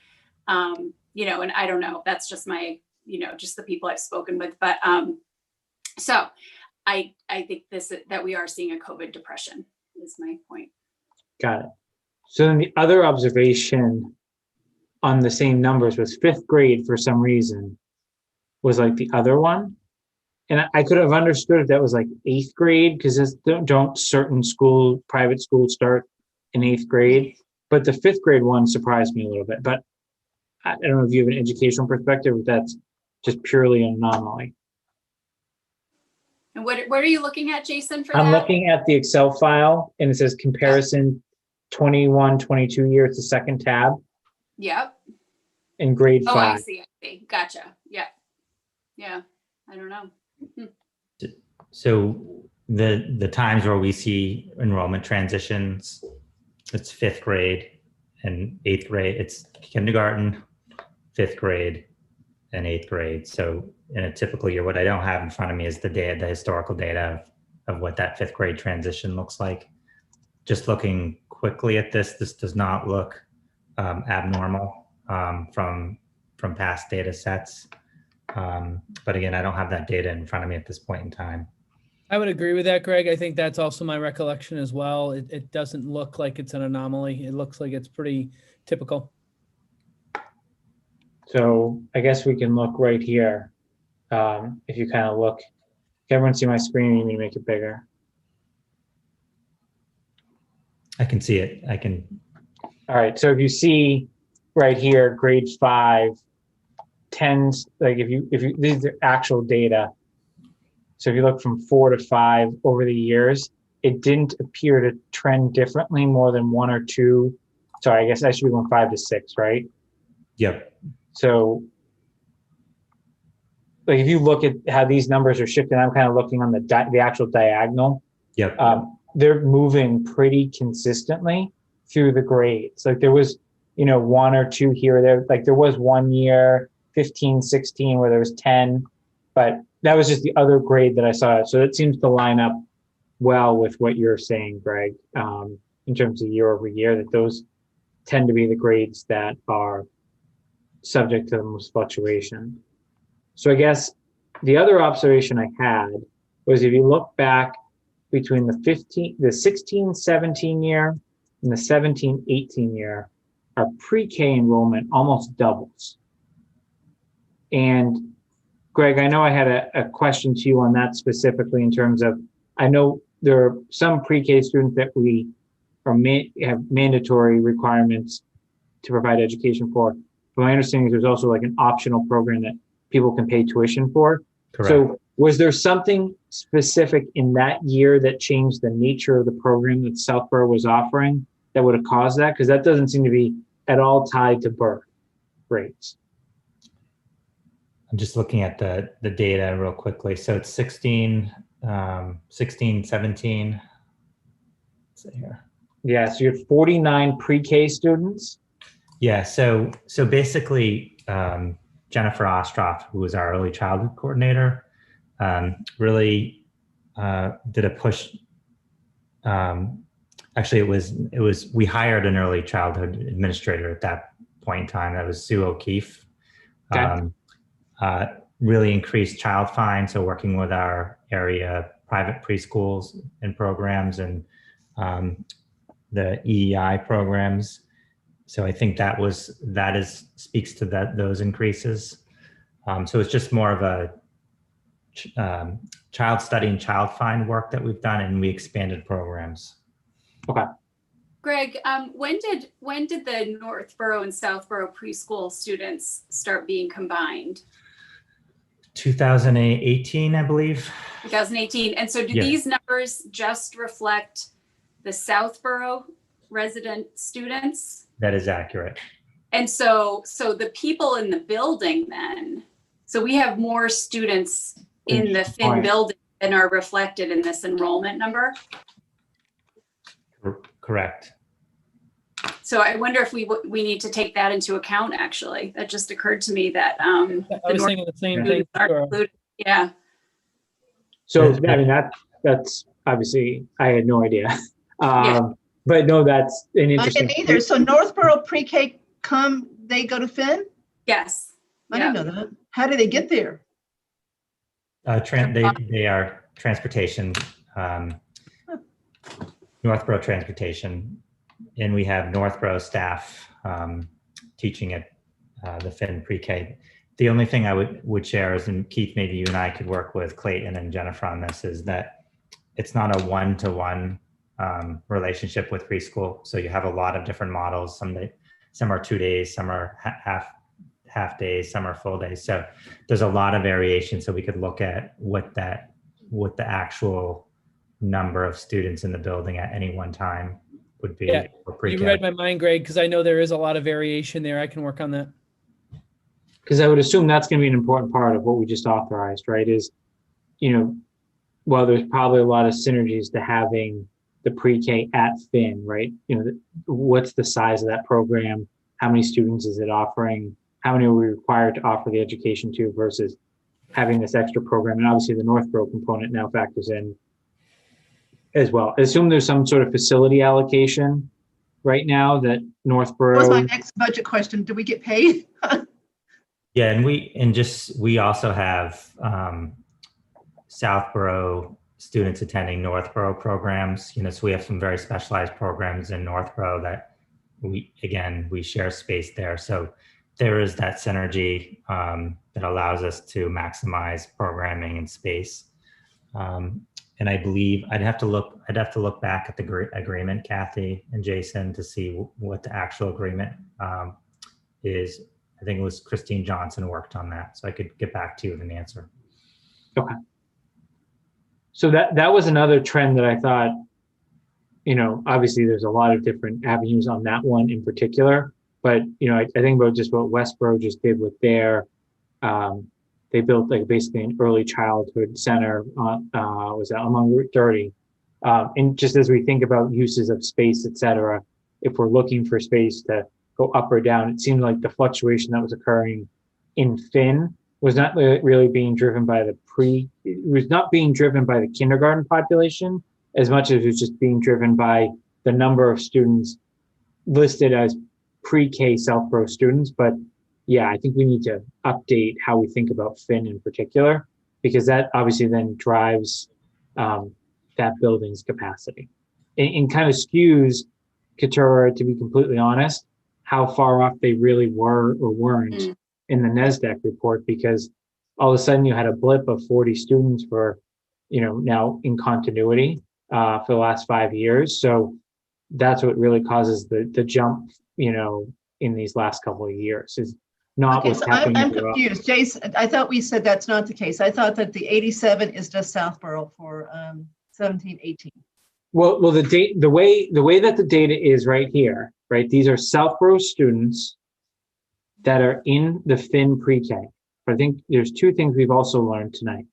you know, and I don't know, that's just my, you know, just the people I've spoken with. But so I think that we are seeing a COVID depression is my point. Got it. So then the other observation on the same numbers was 5th grade for some reason was like the other one. And I could have understood if that was like 8th grade, because don't certain private schools start in 8th grade, but the 5th grade one surprised me a little bit. But I don't know if you have an educational perspective, if that's just purely an anomaly. And what are you looking at, Jason, for I'm that? looking at the Excel file and it says comparison 21-22 year. It's the second tab. Yep. In grade 5. Oh, I see. Gotcha. Yeah. Yeah. I don't know. So the times where we see enrollment transitions, it's 5th grade and 8th grade. It's kindergarten, 5th grade, and 8th grade. So in a typical year, what I don't have in front of me is the historical data of what that 5th grade transition looks like. Just looking quickly at this does not look abnormal from past data sets. But again, I don't have that data in front of me at this point in time. I would agree with that, Greg. I think that's also my recollection as well. It doesn't look like it's an anomaly. It looks like it's pretty typical. So I guess we can look right here. If you kind of look, can everyone see my screen? You need me to make it bigger? I can see it. I can. All right. So if you see right here, grade 5 tends, like if you these are actual data. So if you look from 4 to 5 over the years, it didn't appear to trend differently more than 1 or 2. Sorry, I guess I should be going 5 to 6, right? Yep. So like if you look at how these numbers are shifting, I'm kind of looking on the actual diagonal. Yep. They're moving pretty consistently through the grades. Like there was, 1 or 2 here or there. Like there was 1 year, 15, 16, where there was 10, but that was just the other grade that I saw. So it seems to line up well with what you're saying, Greg, in terms of year over year, that those tend to be the grades that are subject to the most fluctuation. So I guess the other observation I had was if you look back between the 16, 17 year and the 17, 18 year, our pre-K enrollment almost doubles. And Greg, I know I had a question to you on that specifically in terms of, I know there are some pre-K students that we have mandatory requirements to provide education for. But my understanding is there's also like an optional program that people can pay tuition for. Correct. So was there something specific in that year that changed the nature of the program that Southborough was offering that would have caused that? Because that doesn't seem to be at all tied to birth rates. I'm just looking at the data real quickly. So it's 16, 17. Let's see here. Yeah, so you have 49 pre-K students. Yeah, so basically, Jennifer Ostroff, who was our early childhood coordinator, really did a push. Actually, it was we hired an early childhood administrator at that point in time. That was Sue O'Keefe. Okay. Really increased child find, so working with our area private preschools and programs and the EEI programs. So I think that speaks to those increases. So it's just more of a child study and child find work that we've done, and we expanded programs. Okay. Greg, when did the Northborough and Southborough preschool students start being combined? 2018, I believe. 2018. And so do these numbers just reflect the Southborough resident students? That is accurate. And so the people in the building then, so we have more students in the Finn building than are reflected in this enrollment number? Correct. So I wonder if we need to take that into account, actually. That just occurred to me that I was thinking the same thing. are included. Yeah. So, I mean, that's obviously, I had no idea. But no, that's an I interesting. didn't either. So Northborough pre-K they go to Finn? Yes. I didn't know that. How do they get there? They are transportation, Northborough transportation, and we have Northborough staff teaching at the Finn pre-K. The only thing I would share is, and Keith, maybe you and I could work with Clayton and Jennifer on this, is that it's not a one-to-one relationship with preschool. So you have a lot of different models. Some are 2 days, some are half days, some are full days. So there's a lot of variation. So we could look at what the actual number of students in the building at any one time would be. Yeah, for pre-K. You read my mind, Greg, because I know there is a lot of variation there. I can work on that. Because I would assume that's going to be an important part of what we just authorized, right? Is, well, there's probably a lot of synergies to having the pre-K at Finn, right? What's the size of that program? How many students is it offering? How many are we required to offer the education to versus having this extra program? And obviously the Northborough component now factors in as well. I assume there's some sort of facility allocation right now that Northborough. That was my next budget question. Do we get paid? Yeah, and we also have Southborough students attending Northborough programs. So we have some very specialized programs in Northborough that we share space there. So there is that synergy that allows us to maximize programming and space. And I believe I'd have to look back at the agreement, Kathy and Jason, to see what the actual agreement is. I think it was Christine Johnson worked on that, so I could get back to you with an answer. Okay. So that was another trend that I thought, obviously there's a lot of different avenues on that one in particular, but, I think about just what Westboro just did with their, they built like basically an early childhood center on, along Route 30. And just as we think about uses of space, et cetera, if we're looking for space to go up or down, it seemed like the fluctuation that was occurring in Finn was not really being driven by it was not being driven by the kindergarten population as much as it was just being driven by the number of students listed as pre-K Southborough students. But yeah, I think we need to update how we think about Finn in particular, because that obviously then drives that building's capacity and kind of skews Katura, to be completely honest, how far off they really were or weren't in the NESDEC report, because all of a sudden you had a blip of 40 students for, now in continuity for the last 5 years. So that's what really causes the jump, in these last couple of years is not Okay, what's so happening. I'm confused. Jason, I thought we said that's not the case. I thought that the 87 is just Southborough for 17, 18. Well, the way that the data is right here, right? These are Southborough students that are in the Finn pre-K. But I think there's two things we've also learned tonight.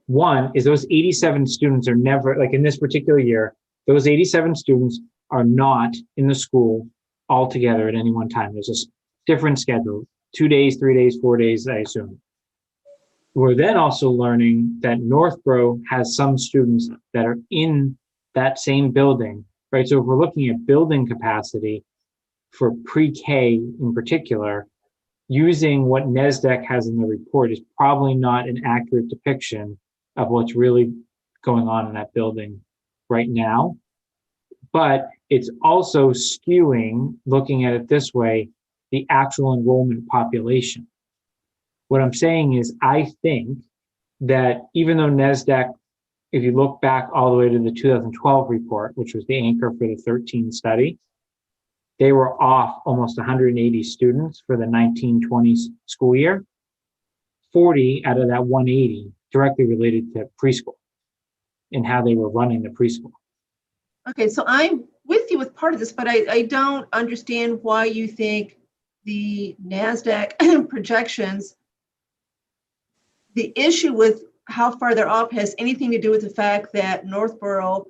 One is those 87 students are never, like in this particular year, those 87 students are not in the school all together at any one time. There's a different schedule, 2 days, 3 days, 4 days, I assume. we're then also learning that Northborough has some students that are in that same building, right? So if we're looking at building capacity for pre-K in particular, using what NESDEC has in the report is probably not an accurate depiction of what's really going on in that building right now. But it's also skewing, looking at it this way, the actual enrollment population. What I'm saying is, I think that even though NESDEC, if you look back all the way to the 2012 report, which was the anchor for the 13 study, they were off almost 180 students for the 1920 school year. 40 out of that 180 directly related to preschool and how they were running the preschool. Okay, so I'm with you with part of this, but I don't understand why you think the NASDAQ projections, the issue with how far they're off has anything to do with the fact that Northborough's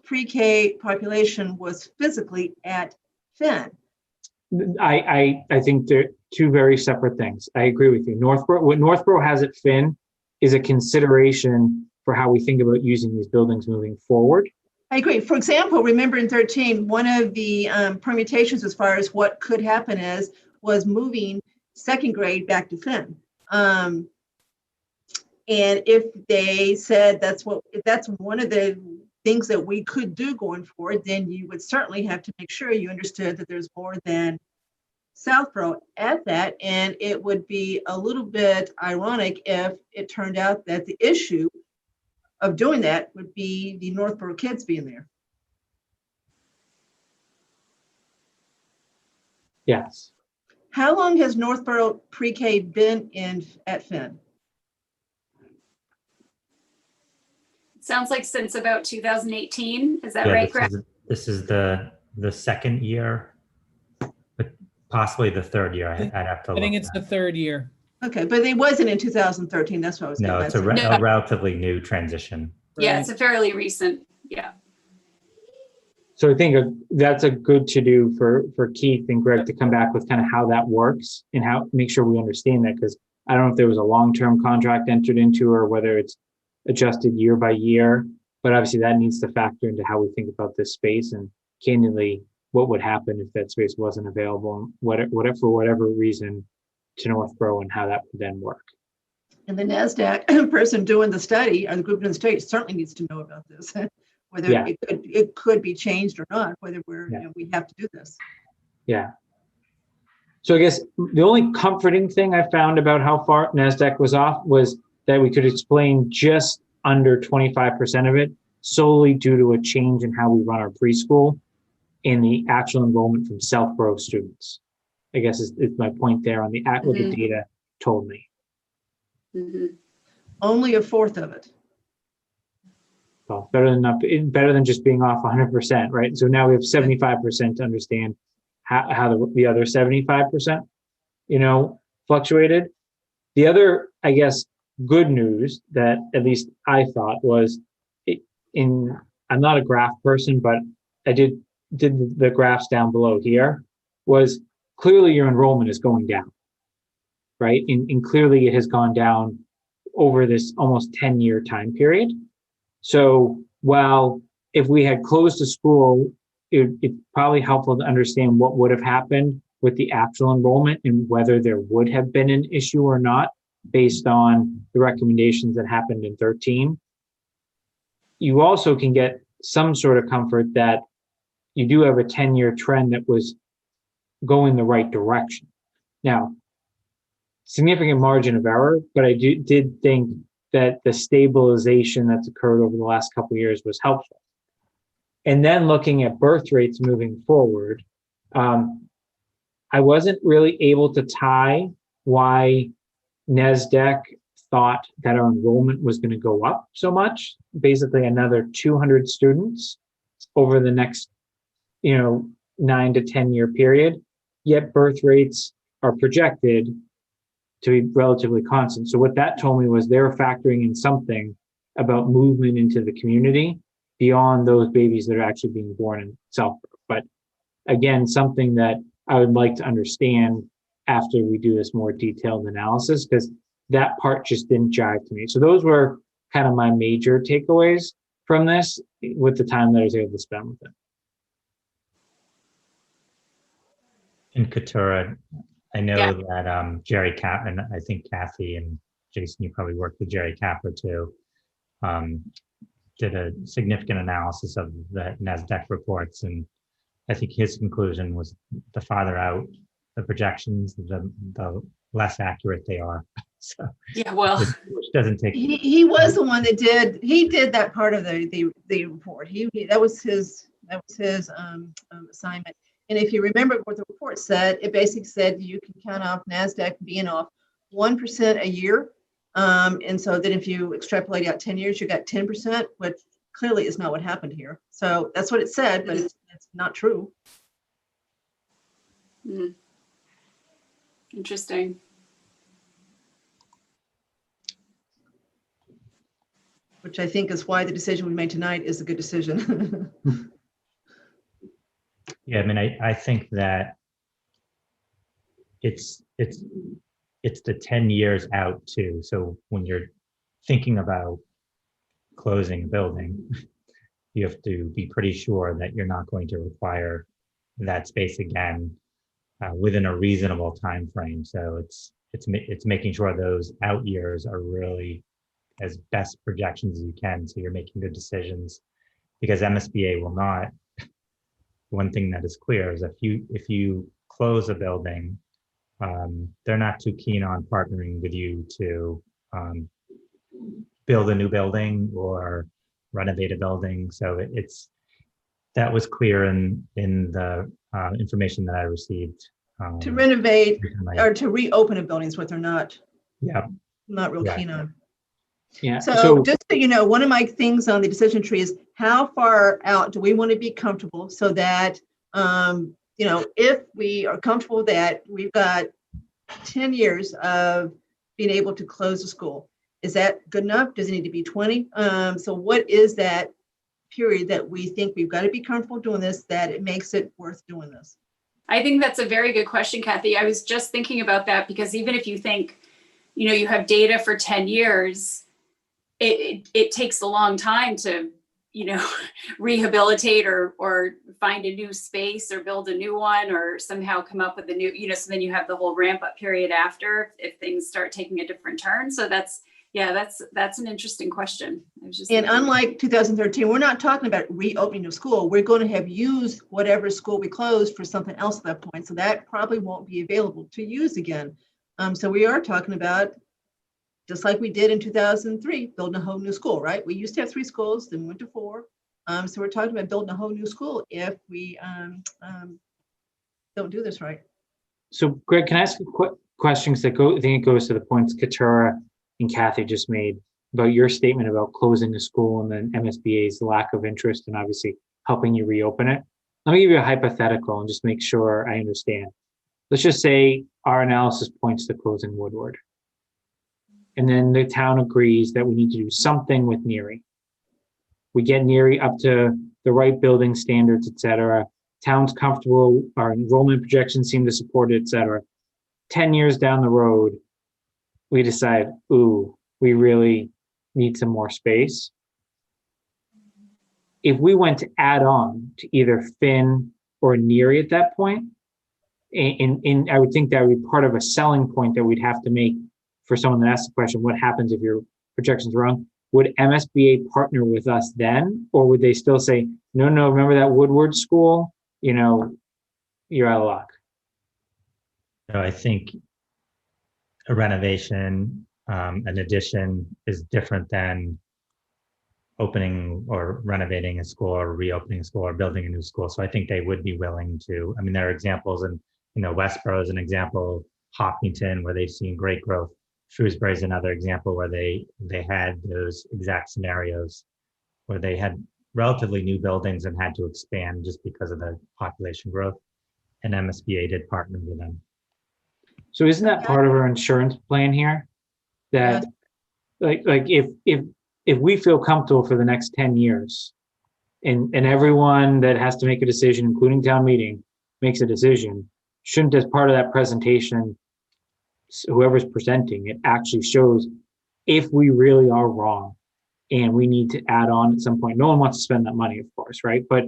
pre-K population was physically at Finn. I think they're two very separate things. I agree with you. What Northborough has at Finn is a consideration for how we think about using these buildings moving forward. I agree. For example, remember in 13, one of the permutations as far as what could happen was moving second grade back to Finn. And if they said if that's one of the things that we could do going forward, then you would certainly have to make sure you understood that there's more than Southborough at that. And it would be a little bit ironic if it turned out that the issue of doing that would be the Northborough kids being there. Yes. How long has Northborough pre-K been at Finn? Sounds like since about 2018. Is that Yeah, right, Greg? this is the second year, but possibly the third year. I'd have to look. I think it's the third year. Okay, but it wasn't in 2013. That's what I was No, getting it's at. a relatively new transition. Yeah, it's a fairly recent. Yeah. So I think that's a good to do for Keith and Greg to come back with kind of how that works and how make sure we understand that, because I don't know if there was a long-term contract entered into or whether it's adjusted year by year, but obviously that needs to factor into how we think about this space and candidly what would happen if that space wasn't available, for whatever reason to Northborough, and how that would then work. And the NASDAQ person doing the study, or the group in the state, certainly needs to know about this, whether it could be changed or not, whether we have to do this. Yeah. So I guess the only comforting thing I found about how far NASDAQ was off was that we could explain just under 25% of it solely due to a change in how we run our preschool and the actual enrollment from Southborough students. I guess is my point there on what the data told me. Mm-hmm. Only a fourth of it. Well, better than just being off 100%, right? So now we have 75% to understand how the other 75%, fluctuated. The other, I guess, good news that at least I thought was, I'm not a graph person, but I did the graphs down below here, was clearly your enrollment is going down, right? And clearly it has gone down over this almost 10-year time period. So while if we had closed the school, it's probably helpful to understand what would have happened with the actual enrollment and whether there would have been an issue or not based on the recommendations that happened in 13. You also can get some sort of comfort that you do have a 10-year trend that was going the right direction. Now, significant margin of error, but I did think that the stabilization that's occurred over the last couple of years was helpful. And then looking at birth rates moving forward, I wasn't really able to tie why NESDEC thought that our enrollment was going to go up so much, basically another 200 students over the next, 9 to 10 year period, yet birth rates are projected to be relatively constant. So what that told me was they're factoring in something about movement into the community beyond those babies that are actually being born in Southborough. But again, something that I would like to understand after we do this more detailed analysis, because that part just didn't jive to me. So those were kind of my major takeaways from this with the time that I was able to spend with it. In Katura, I know Yeah. that Jerry Cap, and I think Kathy and Jason, you probably worked with Jerry Capper too, did a significant analysis of the NASDAQ reports. And I think his conclusion was the farther out the projections, the less accurate they are. So, Yeah, well, which doesn't take. He was the one that did that part of the report. That was his assignment. And if you remember what the report said, it basically said you can count off NASDAQ being off 1% a year. And so then if you extrapolate out 10 years, you got 10%, which clearly is not what happened here. So that's what it said, but it's not true. Interesting. Which I think is why the decision we made tonight is a good decision. Yeah, I mean, I think that it's the 10 years out too. So when you're thinking about closing a building, you have to be pretty sure that you're not going to require that space again within a reasonable time frame. So it's making sure those out years are really as best projections as you can, so you're making good decisions, because MSBA will not. One thing that is clear is if you close a building, they're not too keen on partnering with you to build a new building or renovate a building. So that was clear in the information that I received. To renovate or to reopen a building is what they're not real keen on. Yeah. So just so you know, one of my things on the decision tree is how far out do we want to be comfortable so that, if we are comfortable that we've got 10 years of being able to close the school, is that good enough? Does it need to be 20? So what is that period that we think we've got to be comfortable doing this, that it makes it worth doing this? I think that's a very good question, Kathy. I was just thinking about that, because even if you think, you have data for 10 years, it takes a long time to, rehabilitate or find a new space or build a new one or somehow come up with a new, so then you have the whole ramp up period after if things start taking a different turn. So that's an interesting question. And unlike 2013, we're not talking about reopening of school. We're going to have used whatever school we closed for something else at that point. So that probably won't be available to use again. So we are talking about, just like we did in 2003, building a whole new school, right? We used to have 3 schools, then we went to 4. So we're talking about building a whole new school if we don't do this right. So Greg, can I ask a quick questions I think it goes to the points Katura and Kathy just made about your statement about closing a school and then MSBA's lack of interest and obviously helping you reopen it. Let me give you a hypothetical and just make sure I understand. Let's just say our analysis points to closing Woodward. And then the town agrees that we need to do something with Neary. We get Neary up to the right building standards, et cetera. Town's comfortable, our enrollment projections seem to support it, et cetera. 10 years down the road, we decide, we really need some more space. If we went to add on to either Finn or Neary at that point, and I would think that would be part of a selling point that we'd have to make for someone that asks the question, what happens if your projection's wrong? Would MSBA partner with us then? Or would they still say, no, remember that Woodward school? You're out of luck. So I think a renovation, an addition is different than opening or renovating a school or reopening a school or building a new school. So I think they would be willing to. I mean, there are examples, and Westboro is an example, Hopkinton, where they've seen great growth. Shrewsbury is another example where they had those exact scenarios where they had relatively new buildings and had to expand just because of the population growth, and MSBA did partner with them. So isn't that part of our insurance plan here? That like if we feel comfortable for the next 10 years and everyone that has to make a decision, including town meeting, makes a decision, shouldn't as part of that presentation whoever's presenting it actually shows if we really are wrong and we need to add on at some point. No one wants to spend that money, of course, right? But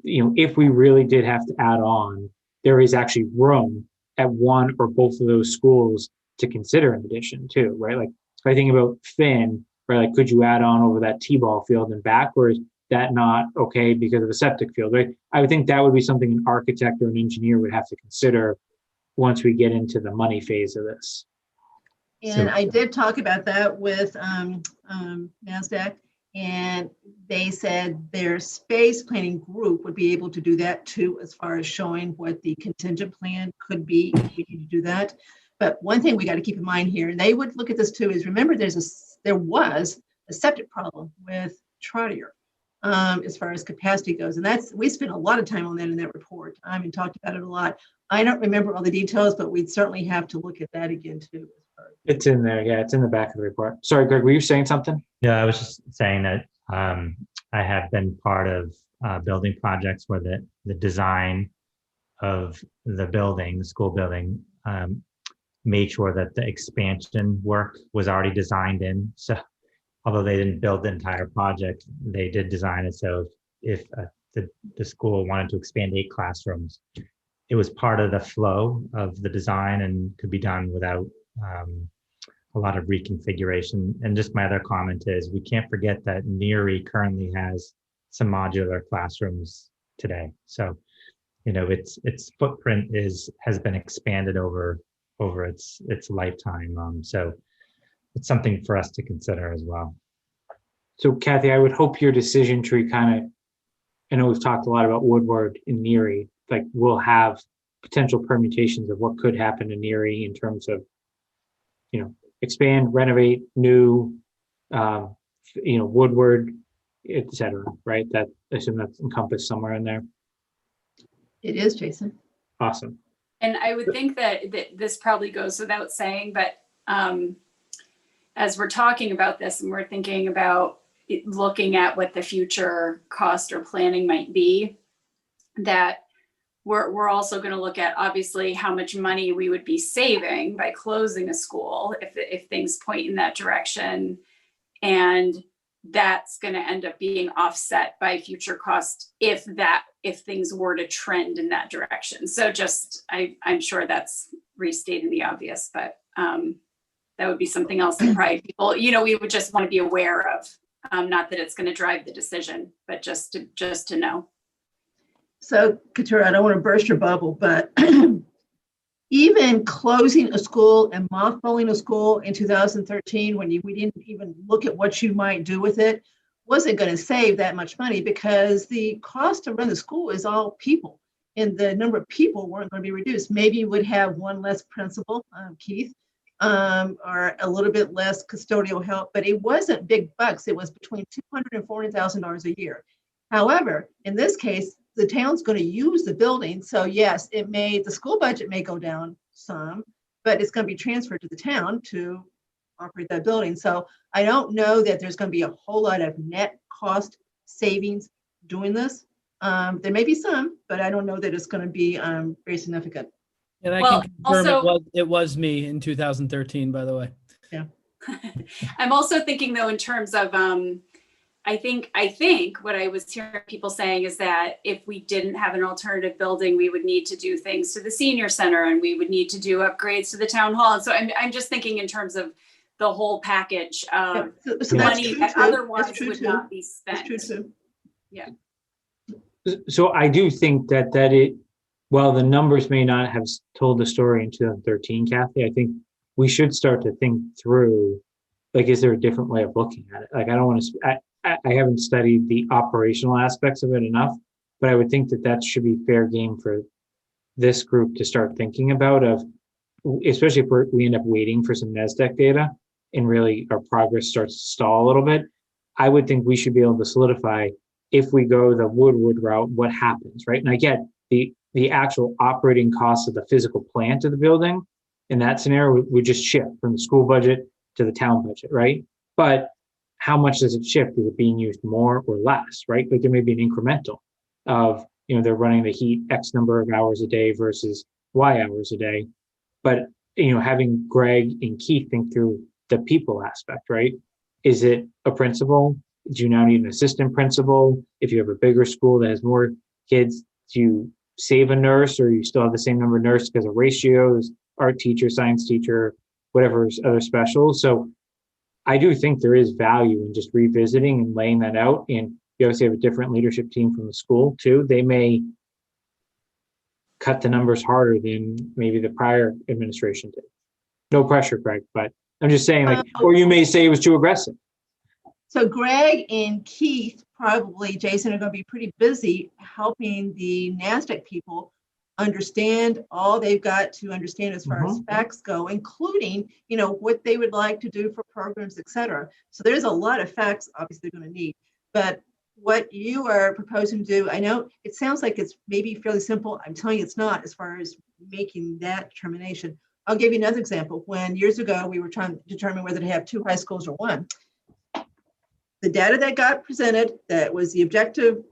if we really did have to add on, there is actually room at one or both of those schools to consider an addition too, right? Like if I think about Finn, right? Like could you add on over that T-ball field and back, or is that not okay because of a septic field, right? I would think that would be something an architect or an engineer would have to consider once we get into the money phase of this. And I did talk about that with NASDAQ, and they said their space planning group would be able to do that too, as far as showing what the contingent plan could be if we need to do that. But one thing we got to keep in mind here, and they would look at this too, is remember there was a septic problem with Trotter as far as capacity goes, and we spent a lot of time on that in that report. I mean, talked about it a lot. I don't remember all the details, but we'd certainly have to look at that again too. It's in there. Yeah, it's in the back of the report. Sorry, Greg, were you saying something? Yeah, I was just saying that I have been part of building projects where the design of the building, the school building, made sure that the expansion work was already designed in. So although they didn't build the entire project, they did design it. So if the school wanted to expand 8 classrooms, it was part of the flow of the design and could be done without a lot of reconfiguration. And just my other comment is we can't forget that Neary currently has some modular classrooms today. So, its footprint has been expanded over its lifetime. So it's something for us to consider as well. So Kathy, I would hope your decision tree I know we've talked a lot about Woodward and Neary, like we'll have potential permutations of what could happen in Neary in terms of expand, renovate, new, Woodward, et cetera, right? That I assume that's encompassed somewhere in there. It is, Jason. Awesome. And I would think that this probably goes without saying, but as we're talking about this and we're thinking about looking at what the future cost or planning might be, that we're also going to look at obviously how much money we would be saving by closing a school if things point in that direction, and that's going to end up being offset by future cost if things were to trend in that direction. So just I'm sure that's restating the obvious, but that would be something else that probably people we would just want to be aware of. Not that it's going to drive the decision, but just to know. So, Katura, I don't want to burst your bubble, but even closing a school and mothballing a school in 2013, when we didn't even look at what you might do with it, wasn't going to save that much money because the cost to run the school is all people, and the number of people weren't going to be reduced. Maybe you would have one less principal, Keith, or a little bit less custodial help, but it wasn't big bucks. It was between $200,000 and $400,000 a year. However, in this case, the town's going to use the building. So yes, the school budget may go down some, but it's going to be transferred to the town to operate that building. So I don't know that there's going to be a whole lot of net cost savings doing this. There may be some, but I don't know that it's going to be very significant. And I can confirm it was me in 2013, by the way. Yeah. I'm also thinking though, in terms of, I think what I was hearing people saying is that if we didn't have an alternative building, we would need to do things to the senior center and we would need to do upgrades to the town hall. And so I'm just thinking in terms of the whole package of so money that otherwise would not be spent. That's true too. Yeah. So I do think that while the numbers may not have told the story in 2013, Kathy, I think we should start to think through, like, is there a different way of looking at it? Like, I don't want to, I haven't studied the operational aspects of it enough, but I would think that should be fair game for this group to start thinking about, especially if we end up waiting for some NASDAQ data and really our progress starts to stall a little bit. I would think we should be able to solidify if we go the Woodward route, what happens, right? And I get the actual operating costs of the physical plant of the building in that scenario would just shift from the school budget to the town budget, right? But how much does it shift? Is it being used more or less, right? Like there may be an incremental of, they're running the heat X number of hours a day versus Y hours a day. But having Greg and Keith think through the people aspect, right? Is it a principal? Do you now need an assistant principal? If you have a bigger school that has more kids, do you save a nurse, or you still have the same number of nurses because of ratios, art teacher, science teacher, whatever other specials? So I do think there is value in just revisiting and laying that out. And you obviously have a different leadership team from the school too. They may cut the numbers harder than maybe the prior administration did. No pressure, Greg, but I'm just saying, like, or you may say it was too aggressive. So Greg and Keith, probably Jason, are going to be pretty busy helping the NASDAQ people understand all they've got to understand as far as facts go, including, what they would like to do for programs, et cetera. So there's a lot of facts obviously they're going to need. But what you are proposing to do, I know it sounds like it's maybe fairly simple. I'm telling you it's not, as far as making that determination. I'll give you another example. When years ago we were trying to determine whether to have 2 high schools or 1, the data that got presented, that was the objective,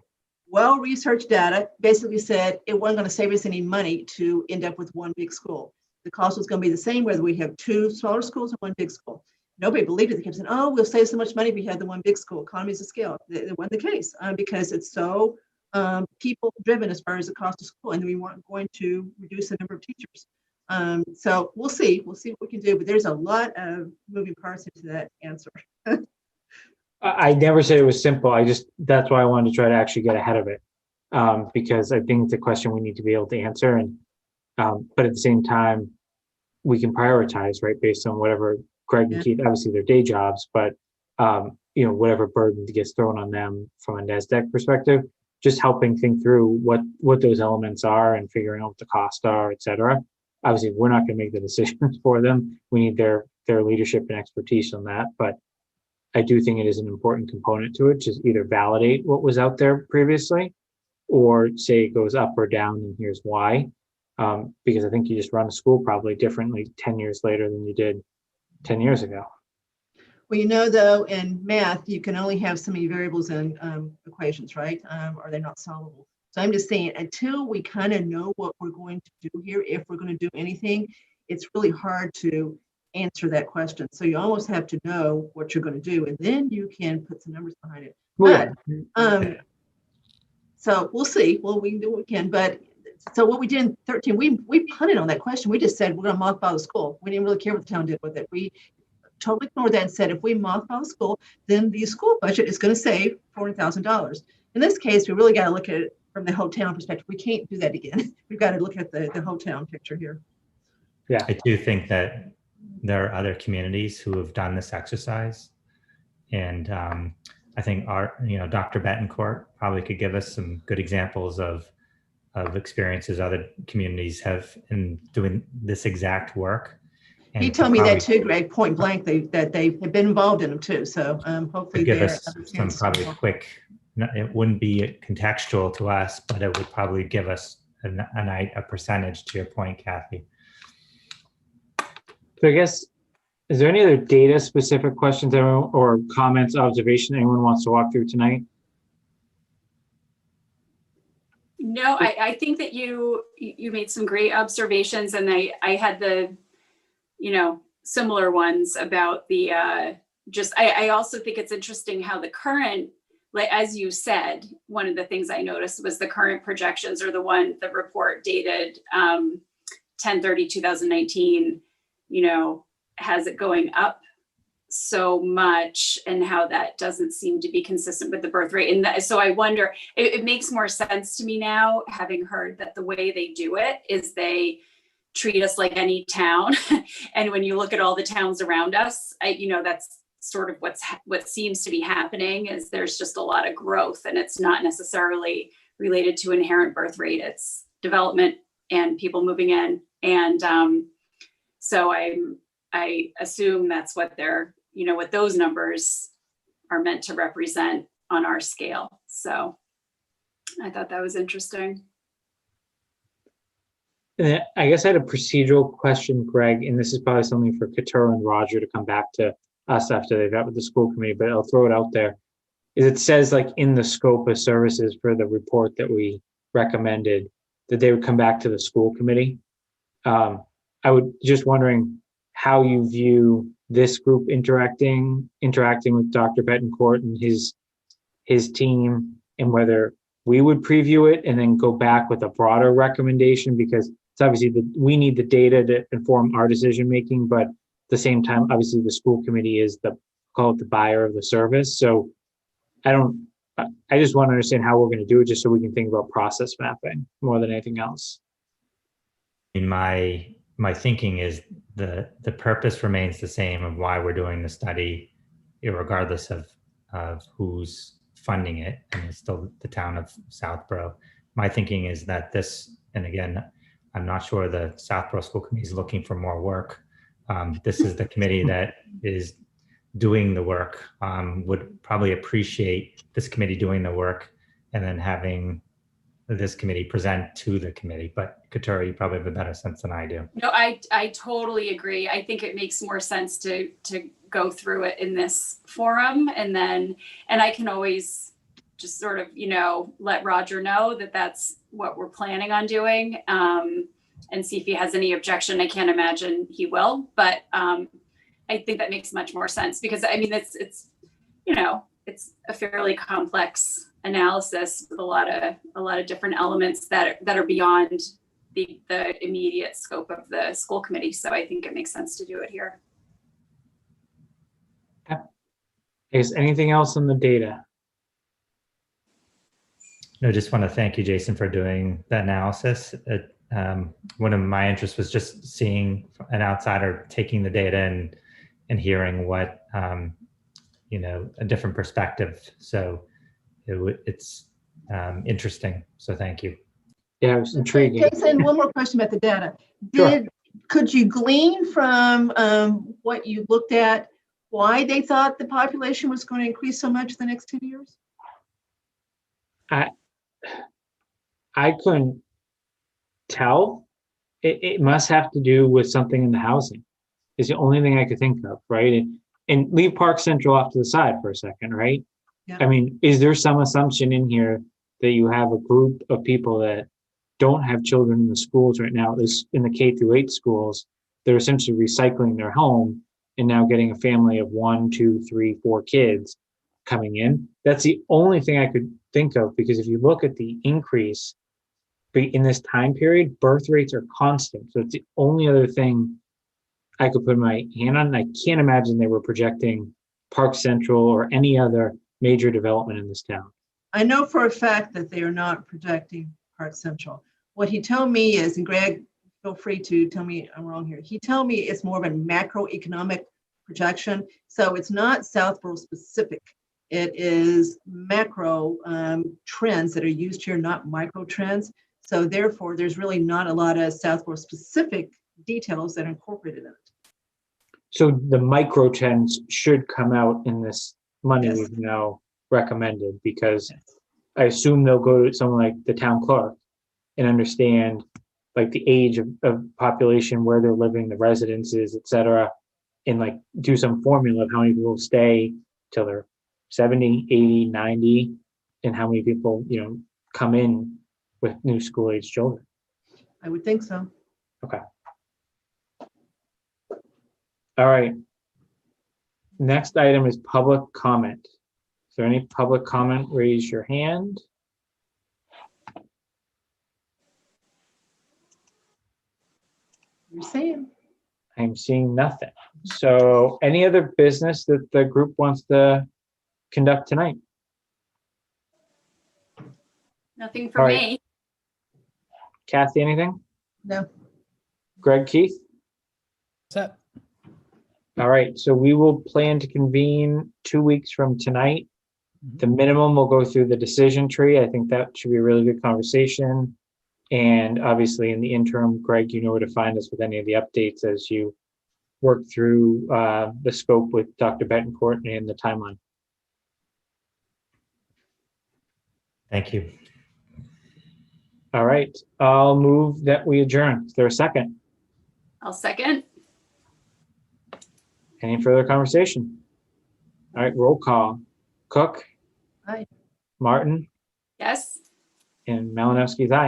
well-researched data, basically said it wasn't going to save us any money to end up with 1 big school. The cost was going to be the same whether we have 2 smaller schools or 1 big school. Nobody believed it. They kept saying, oh, we'll save so much money if we had the 1 big school. Economies of scale. It wasn't the case because it's so people-driven as far as the cost of school, and we weren't going to reduce the number of teachers. So we'll see. We'll see what we can do, but there's a lot of moving parts into that answer. I never said it was simple. That's why I wanted to try to actually get ahead of it, because I think it's a question we need to be able to answer. And but at the same time, we can prioritize, right, based on whatever Greg and Keith, obviously their day jobs, but whatever burden gets thrown on them from a NASDAQ perspective, just helping think through what those elements are and figuring out what the costs are, et cetera. Obviously, we're not going to make the decisions for them. We need their leadership and expertise on that, but I do think it is an important component to it, just either validate what was out there previously or say it goes up or down and here's why. Because I think you just run a school probably differently 10 years later than you did 10 years ago. Well, though, in math, you can only have so many variables in equations, right? Or they're not solvable. So I'm just saying, until we kind of know what we're going to do here, if we're going to do anything, it's really hard to answer that question. So you almost have to know what you're going to do, and then you can put some numbers behind it. But so we'll see. Well, we can do what we can. But so what we did in 13, we punted on that question. We just said we're going to mothball the school. We didn't really care what the town did with it. We totally ignored that and said if we mothball the school, then the school budget is going to save $400,000. In this case, we really got to look at it from the whole town perspective. We can't do that again. We've got to look at the whole town picture here. Yeah, I do think that there are other communities who have done this exercise, and I think Dr. Betancourt probably could give us some good examples of experiences other communities have in doing this exact work. And he told me that too, Greg, point blank, that they have been involved in them too. So hopefully give us some probably quick. It wouldn't be contextual to us, but it would probably give us a percentage, to your point, Kathy. So I guess, is there any other data specific questions or comments, observation anyone wants to walk through tonight? No, I think that you made some great observations, and I had the, similar ones about the, I also think it's interesting how the current, like, as you said, one of the things I noticed was the current projections, or the report dated 10/30/2019, has it going up so much, and how that doesn't seem to be consistent with the birth rate. And so I wonder, it makes more sense to me now, having heard that the way they do it is they treat us like any town. And when you look at all the towns around us, that's sort of what seems to be happening, is there's just a lot of growth, and it's not necessarily related to inherent birth rate. It's development and people moving in. And so I assume that's what they're, what those numbers are meant to represent on our scale. So I thought that was interesting. And I guess I had a procedural question, Greg, and this is probably something for Katura and Roger to come back to us after they've got with the school committee, but I'll throw it out there. Is it says, like, in the scope of services for the report that we recommended, that they would come back to the school committee. I would just wondering how you view this group interacting with Dr. Betancourt and his team, and whether we would preview it and then go back with a broader recommendation, because it's obviously we need the data to inform our decision making, but at the same time, obviously the school committee is call it the buyer of the service. So I just want to understand how we're going to do it, just so we can think about process mapping more than anything else. My thinking is the purpose remains the same of why we're doing the study, regardless of who's funding it, and it's still the town of Southborough. My thinking is that this, and again, I'm not sure the Southborough School Committee is looking for more work. This is the committee that is doing the work, would probably appreciate this committee doing the work and then having this committee present to the committee. But Katura, you probably have a better sense than I do. No, I totally agree. I think it makes more sense to go through it in this forum, and I can always just sort of, let Roger know that that's what we're planning on doing, and see if he has any objection. I can't imagine he will, but I think that makes much more sense, because I mean, it's a fairly complex analysis with a lot of different elements that are beyond the immediate scope of the school committee. So I think it makes sense to do it here. Is anything else on the data? No, just want to thank you, Jason, for doing the analysis. One of my interests was just seeing an outsider taking the data and hearing what, a different perspective. So it's interesting. So thank you. Yeah, it was intriguing. Jason, one more question about the data. Sure. Could you glean from what you looked at why they thought the population was going to increase so much the next 10 years? I couldn't tell. It must have to do with something in the housing. Is the only thing I could think of, right? And leave Park Central off to the side for a second, right? Yeah. I mean, is there some assumption in here that you have a group of people that don't have children in the schools right now, at least in the K through 8 schools, they're essentially recycling their home and now getting a family of 1, 2, 3, 4 kids coming in? That's the only thing I could think of, because if you look at the increase in this time period, birth rates are constant. So it's the only other thing I could put my hand on. I can't imagine they were projecting Park Central or any other major development in this town. I know for a fact that they are not projecting Park Central. What he told me is, and Greg, feel free to tell me I'm wrong here. He told me it's more of a macroeconomic projection. So it's not Southborough specific. It is macro trends that are used here, not micro trends. So therefore, there's really not a lot of Southborough specific details that are incorporated in it. So the micro trends should come out in this money Yes. we've now recommended, because Yes. I assume they'll go to someone like the town clerk and understand like the age of population, where they're living, the residences, et cetera, and like do some formula of how many people stay till they're 70, 80, 90, and how many people, come in with new school age children. I would think so. Okay. All right. Next item is public comment. Is there any public comment? Raise your hand. You're saying. I'm seeing nothing. So any other business that the group wants to conduct tonight? Nothing for All right. me. Kathy, anything? No. Greg, Keith? What's up? All right, so we will plan to convene 2 weeks from tonight. The minimum, we'll go through the decision tree. I think that should be a really good conversation. And obviously in the interim, Greg, you know where to find us with any of the updates as you work through the scope with Dr. Betancourt and the timeline. Thank you. All right, I'll move that we adjourn. Is there a second? I'll second. Any further conversation? All right, roll call. Cook? Aye. Martin? Yes. And Malinowski's aye.